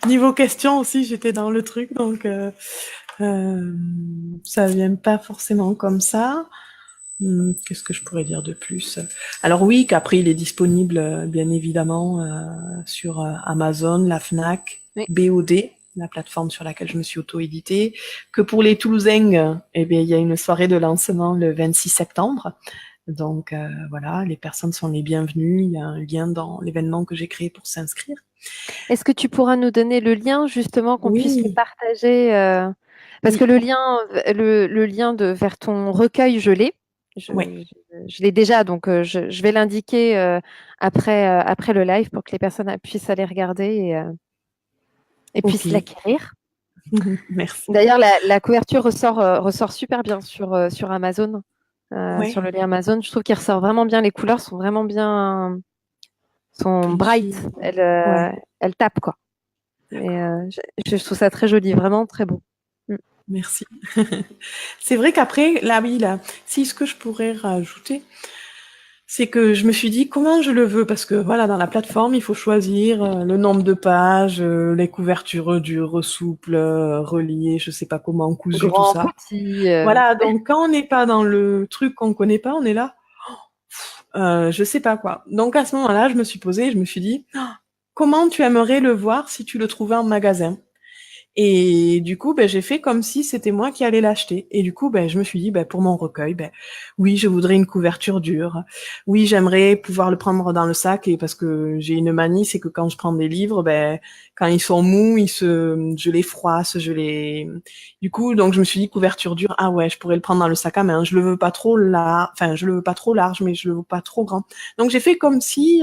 Niveau question aussi, j'étais dans le truc, donc ça vient pas forcément comme ça. Qu'est-ce que je pourrais dire de plus? Alors oui, qu'après il est disponible bien évidemment sur Amazon, la Fnac, Oui. BOD, la plateforme sur laquelle je me suis auto-éditée. Que pour les Toulousains, eh bien il y a une soirée de lancement le 26 septembre. Donc voilà, les personnes sont les bienvenues. Il y a un lien dans l'événement que j'ai créé pour s'inscrire. Est-ce que tu pourras nous donner le lien justement qu'on puisse le Oui, partager parce que oui, le lien vers ton recueil, je l'ai. ouais, Je l'ai déjà, donc je vais l'indiquer après le live pour que les personnes puissent aller regarder et ok. puissent l'acquérir. Merci. D'ailleurs, la couverture ressort super bien sur Amazon, sur Ouais, le lien Amazon. Je trouve qu'il ressort vraiment bien. Les couleurs sont vraiment bien, sont bright. punchy. Elles, Ouais, elles tapent, quoi. Mais d'accord. je trouve ça très joli, vraiment très beau. Mm. Merci. C'est vrai qu'après, là, oui, là, si ce que je pourrais rajouter, C'est que je me suis dit comment je le veux parce que voilà dans la plateforme il faut choisir le nombre de pages, les couvertures dures, souples, reliées, je sais pas comment, cousues, tout Grand, ça. petit. Voilà, donc quand on n'est pas dans le truc qu'on connaît pas, on est là, je sais pas quoi. Donc à ce moment-là, je me suis posée, je me suis dit comment tu aimerais le voir si tu le trouvais en magasin. Et du coup, ben, j'ai fait comme si c'était moi qui allais l'acheter. Et du coup, ben, je me suis dit, ben, pour mon recueil, ben, oui, je voudrais une couverture dure. Oui, j'aimerais pouvoir le prendre dans le sac. Et parce que j'ai une manie, c'est que quand je prends des livres, ben, quand ils sont mous, je les froisse, du coup, donc je me suis dit couverture dure. Ah ouais, je pourrais le prendre dans le sac à main. Je le veux pas trop là, enfin, je le veux pas trop large, mais je le veux pas trop grand. Donc j'ai fait comme si,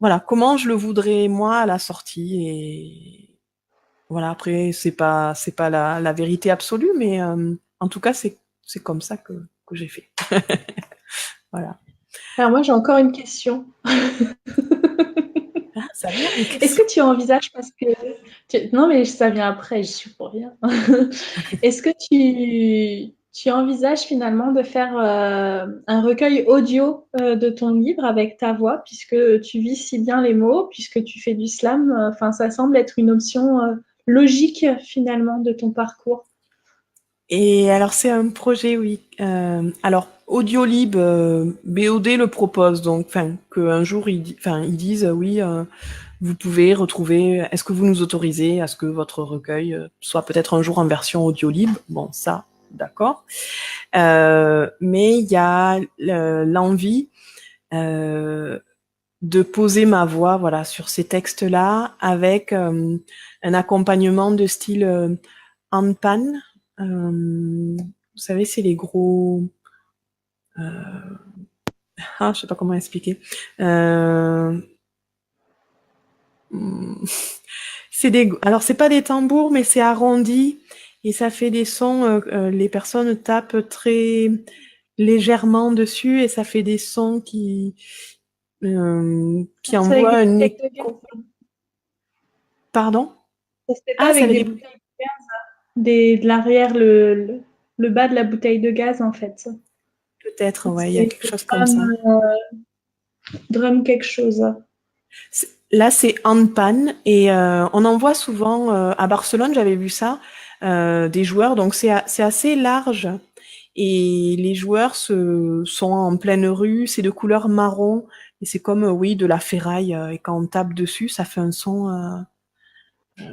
voilà, comment je le voudrais moi à la sortie et voilà, après, c'est pas la vérité absolue, mais en tout cas, c'est comme ça que j'ai fait. Voilà. Alors moi, j'ai encore une question. Ah, ça vient, une Est-ce question. que tu envisages, parce que... Non, mais ça vient après, je suis pour rien. Est-ce que tu envisages finalement de faire un recueil audio de ton livre avec ta voix, puisque tu vis si bien les mots, puisque tu fais du slam, enfin, ça semble être une option logique finalement de ton parcours. Et alors, c'est un projet, oui. Alors, Audiolib, BOD le propose, donc, enfin, qu'un jour, ils disent, oui, vous pouvez retrouver, est-ce que vous nous autorisez à ce que votre recueil soit peut-être un jour en version Audiolib? Bon, ça, d'accord. Mais il y a l'envie de poser ma voix, voilà, sur ces textes-là, avec un accompagnement de style handpan. Vous savez, c'est les gros. Je sais pas comment expliquer. Euh, c'est des. Alors, c'est pas des tambours, mais c'est arrondi et ça fait des sons. Les personnes tapent très légèrement dessus et ça fait des sons qui C'est avec envoient des un bouteilles de écho. gaz. Pardon? Ça se fait pas Ah, c'est avec avec des des. bouteilles de gaz, de l'arrière, le bas de la bouteille de gaz en fait. Peut-être, ouais, il y a C'est quelque chose comme ça. drum quelque chose. Là, c'est handpan et on en voit souvent à Barcelone, j'avais vu ça, des joueurs. Donc c'est assez large et les joueurs sont en pleine rue. C'est de couleur marron et c'est comme oui de la ferraille et quand on tape dessus, ça fait un son.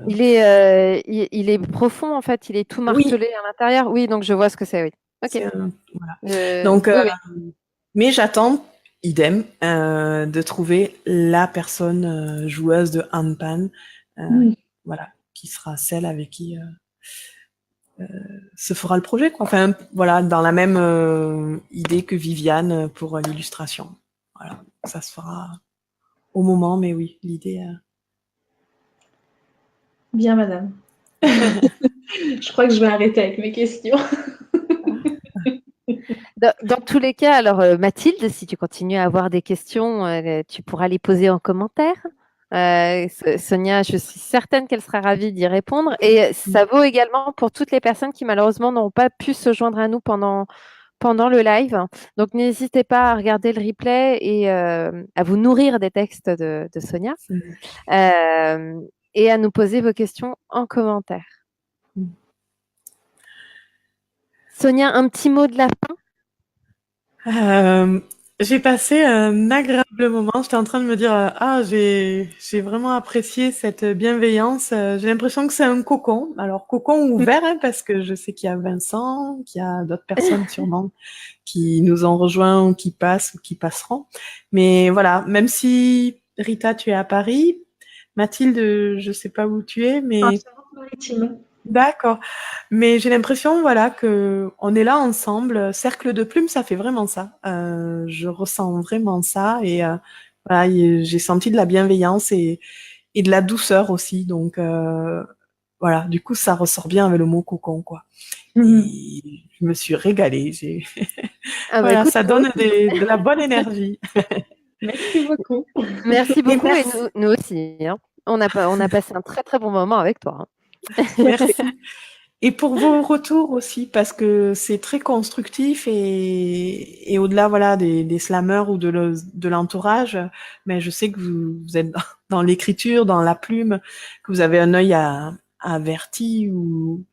Il est profond en fait, il est tout Oui, martelé à l'intérieur. Oui, donc je vois ce que c'est, oui. Ok. voilà. Donc, Oui, oui. mais j'attends idem de trouver la personne joueuse de handpan, Mm. voilà, qui sera celle avec qui se fera le projet, quoi. Enfin, voilà, dans la même idée que Viviane pour l'illustration. Voilà, ça se fera au moment, mais oui, l'idée. Bien, madame. Je crois que je vais arrêter avec mes questions. Dans tous les cas, alors Mathilde, si tu continues à avoir des questions, tu pourras les poser en commentaire. Sonia, je suis certaine qu'elle sera ravie d'y répondre. Et ça vaut également pour toutes les personnes qui malheureusement n'ont pas pu se joindre à nous pendant le live. Donc n'hésitez pas à regarder le replay et à vous nourrir des textes de Sonia euh, et à nous poser vos questions en commentaire. Sonia, un petit mot de la fin? Euh, j'ai passé un agréable moment. J'étais en train de me dire, j'ai vraiment apprécié cette bienveillance. J'ai l'impression que c'est un cocon. Alors, cocon ouvert, hein, parce que je sais qu'il y a Vincent, qu'il y a d'autres personnes sûrement qui nous ont rejoints ou qui passent ou qui passeront. Mais voilà, même si Rita, tu es à Paris, Mathilde, je sais pas où tu es, En mais Charente-Maritime. d'accord. Mais j'ai l'impression, voilà, que on est là ensemble. Cercle de plumes, ça fait vraiment ça. Je ressens vraiment ça et voilà, j'ai senti de la bienveillance et de la douceur aussi. Donc voilà, du coup, ça ressort bien avec le mot cocon, quoi. Mhm. Et je me suis régalée. Ah bah Voilà, écoute, ça nous donne aussi. de la bonne énergie. Merci beaucoup. Merci Et beaucoup et merci, nous aussi, hein. On a passé un très très bon moment avec toi, hein. merci. Et pour vos retours aussi, parce que c'est très constructif et au-delà voilà des slammeurs ou de l'entourage, mais je sais que vous êtes dans l'écriture, dans la plume, que vous avez un œil averti ou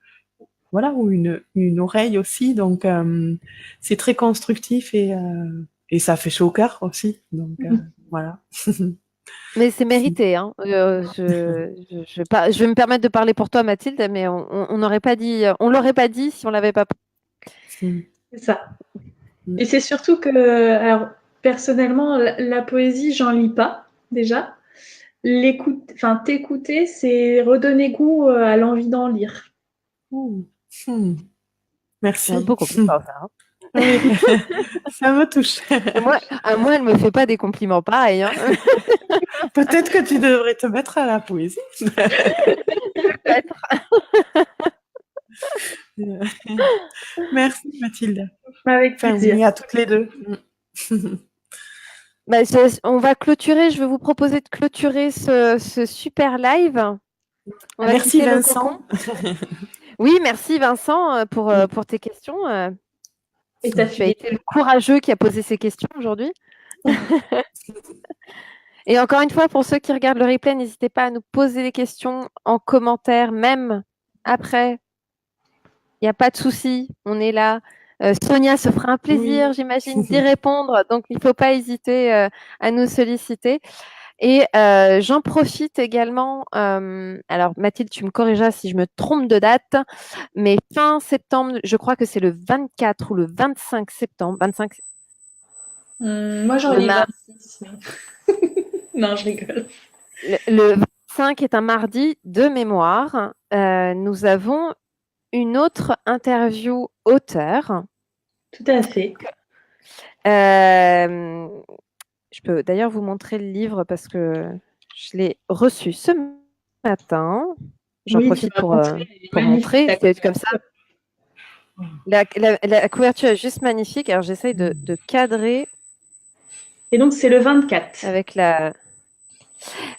voilà ou une oreille aussi, donc c'est très constructif et ça fait chaud au cœur aussi, donc voilà. Mais c'est mérité, hein. Je vais me permettre de parler pour toi, Mathilde, mais on n'aurait pas dit, on l'aurait pas dit si on l'avait pas. C'est ça. Et c'est surtout que, alors, personnellement, la poésie, j'en lis pas, déjà. T'écouter, c'est redonner goût à l'envie d'en lire. Merci. C'est un beau compliment, ça, hein. Oui, ça me touche. Moi, elle me fait pas des compliments pareils, hein. Peut-être que tu devrais te mettre à la poésie. Peut-être. Merci Mathilde. Avec plaisir. Oui, à toutes les deux. Bah, on va clôturer. Je vais vous proposer de clôturer ce super live. Merci Vincent. Oui, merci Vincent pour tes questions. Et tu as été le courageux qui a posé ces questions aujourd'hui. Et encore une fois, pour ceux qui regardent le replay, n'hésitez pas à nous poser des questions en commentaire, même après. Il n'y a pas de souci, on est là. Sonia se fera un plaisir, j'imagine, d'y répondre. Donc, il ne faut pas hésiter à nous solliciter. Et j'en profite également. Alors, Mathilde, tu me corrigeras si je me trompe de date, mais fin septembre, je crois que c'est le 24 ou le 25 septembre. 25. Moi, j'aurais dit 26. Mais... non, je rigole. Le 25 est un mardi de mémoire. Nous avons une autre interview auteur. Tout à fait. Je peux d'ailleurs vous montrer le livre parce que je l'ai reçu ce matin. J'en profite pour montrer. C'est comme ça. La couverture est juste magnifique. Alors j'essaye de cadrer. Et donc c'est le 24. Avec la.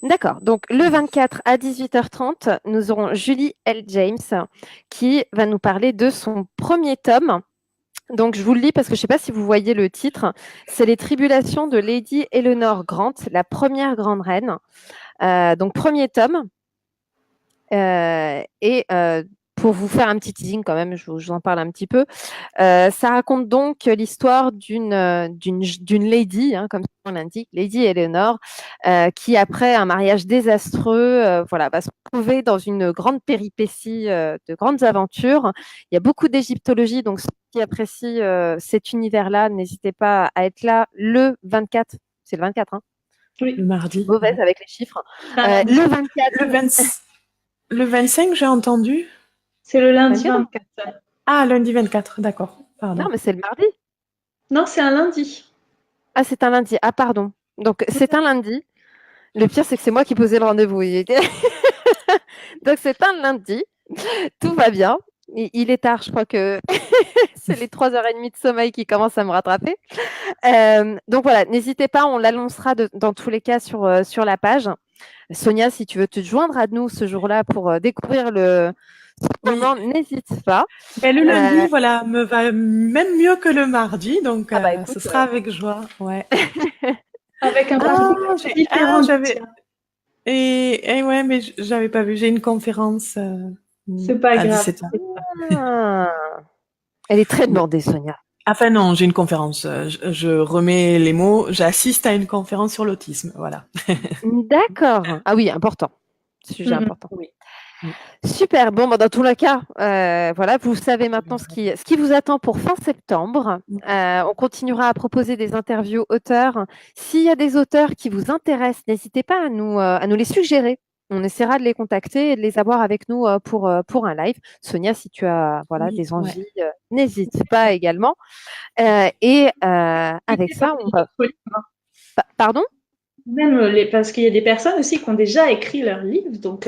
D'accord. Donc, le 24 à 18h30, nous aurons Julie L. James qui va nous parler de son premier tome. Donc, je vous le lis parce que je ne sais pas si vous voyez le titre. C'est Les tribulations de Lady Eleanor Grant, la première grande reine. Donc, premier tome. Pour vous faire un petit teasing quand même, je vous en parle un petit peu. Ça raconte donc l'histoire d'une lady, hein, comme on l'indique, Lady Eleanor, qui après un mariage désastreux, va se retrouver dans une grande péripétie de grandes aventures. Il y a beaucoup d'égyptologie, donc ceux qui apprécient cet univers-là, n'hésitez pas à être là le 24. C'est le 24, hein? Oui, le mardi. Mauvaise avec les chiffres. Le 24. Le 25, j'ai entendu. C'est le lundi 24. Ah, lundi 24, d'accord. Pardon. Non, mais c'est le mardi. Non, c'est un lundi. Ah, c'est un lundi. Ah, pardon. Donc, c'est un lundi. Le pire, c'est que c'est moi qui posais le rendez-vous. Donc, c'est un lundi. Tout va bien. Il est tard, je crois que c'est les 3h30 de sommeil qui commencent à me rattraper. Donc, voilà, n'hésitez pas, on l'annoncera dans tous les cas sur la page. Sonia, si tu veux te joindre à nous ce jour-là pour découvrir le moment, n'hésite pas. Et le lundi, voilà, me va même mieux que le mardi, donc écoute, ce sera avec joie. Ouais. Avec un parcours différent. Et ouais, mais j'avais pas vu. J'ai une conférence. C'est pas grave. 17h. Elle est très demandée, Sonia. Enfin non, j'ai une conférence. Je remets les mots. J'assiste à une conférence sur l'autisme. Voilà. D'accord. Ah oui, important. Sujet important. Oui. Super. Bon, dans tous les cas, voilà, vous savez maintenant ce qui vous attend pour fin septembre. On continuera à proposer des interviews auteurs. S'il y a des auteurs qui vous intéressent, n'hésitez pas à nous les suggérer. On essaiera de les contacter et de les avoir avec nous pour un live. Sonia, si tu as des envies, n'hésite pas également. Avec ça, on va. Pardon ? Même parce qu'il y a des personnes aussi qui ont déjà écrit leur livre. Donc,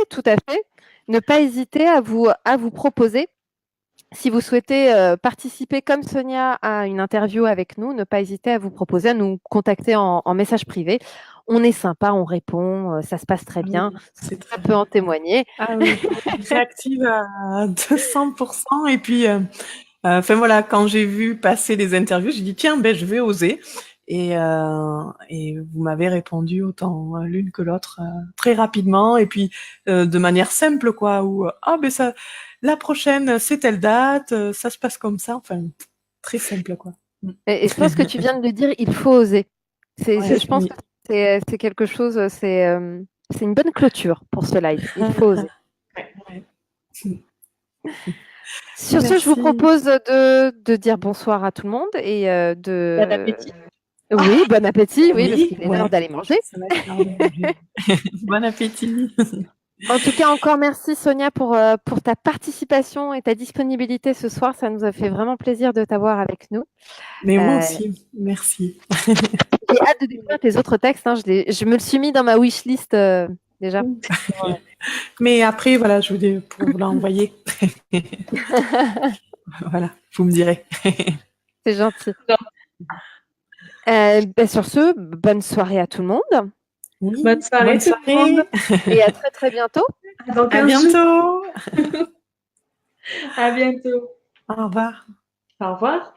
tout à fait. Ne pas hésiter à vous proposer. Si vous souhaitez participer comme Sonia à une interview avec nous, ne pas hésiter à vous proposer, à nous contacter en message privé. on est sympa, on répond, ça se passe très bien. C'est Ça très peut en témoigner. Ah oui, réactive à 200%. Et puis, enfin voilà, quand j'ai vu passer les interviews, j'ai dit tiens, ben je vais oser. Et vous m'avez répondu autant l'une que l'autre très rapidement et puis de manière simple quoi. Ou ah ben ça, la prochaine c'est telle date, ça se passe comme ça. Enfin très simple quoi. Et je pense que tu viens de le dire, il faut oser. Ouais, Je pense oui. que c'est quelque chose, c'est une bonne clôture pour ce live. Il faut oser. Ouais. Sur ce, je vous propose de dire bonsoir à tout le monde et de. Bon appétit. Oui, bon appétit, oui, Oui, parce qu'il est l'heure ouais. d'aller manger. Ça va être l'heure de manger. Bon appétit. En tout cas, encore merci Sonia pour ta participation et ta disponibilité ce soir. Ça nous a fait vraiment plaisir de t'avoir avec nous. Mais moi aussi, merci. J'ai hâte de découvrir tes autres textes. Hein. Je me le suis mis dans ma wishlist déjà. Mais après, voilà, je vous dis pour vous l'envoyer. Voilà, vous me direz. C'est gentil. Sur ce, bonne soirée à tout le monde. Oui, Bonne soirée. bonne soirée. Et à très très bientôt. Dans À 15 jours. bientôt. À bientôt. Au revoir. Au revoir.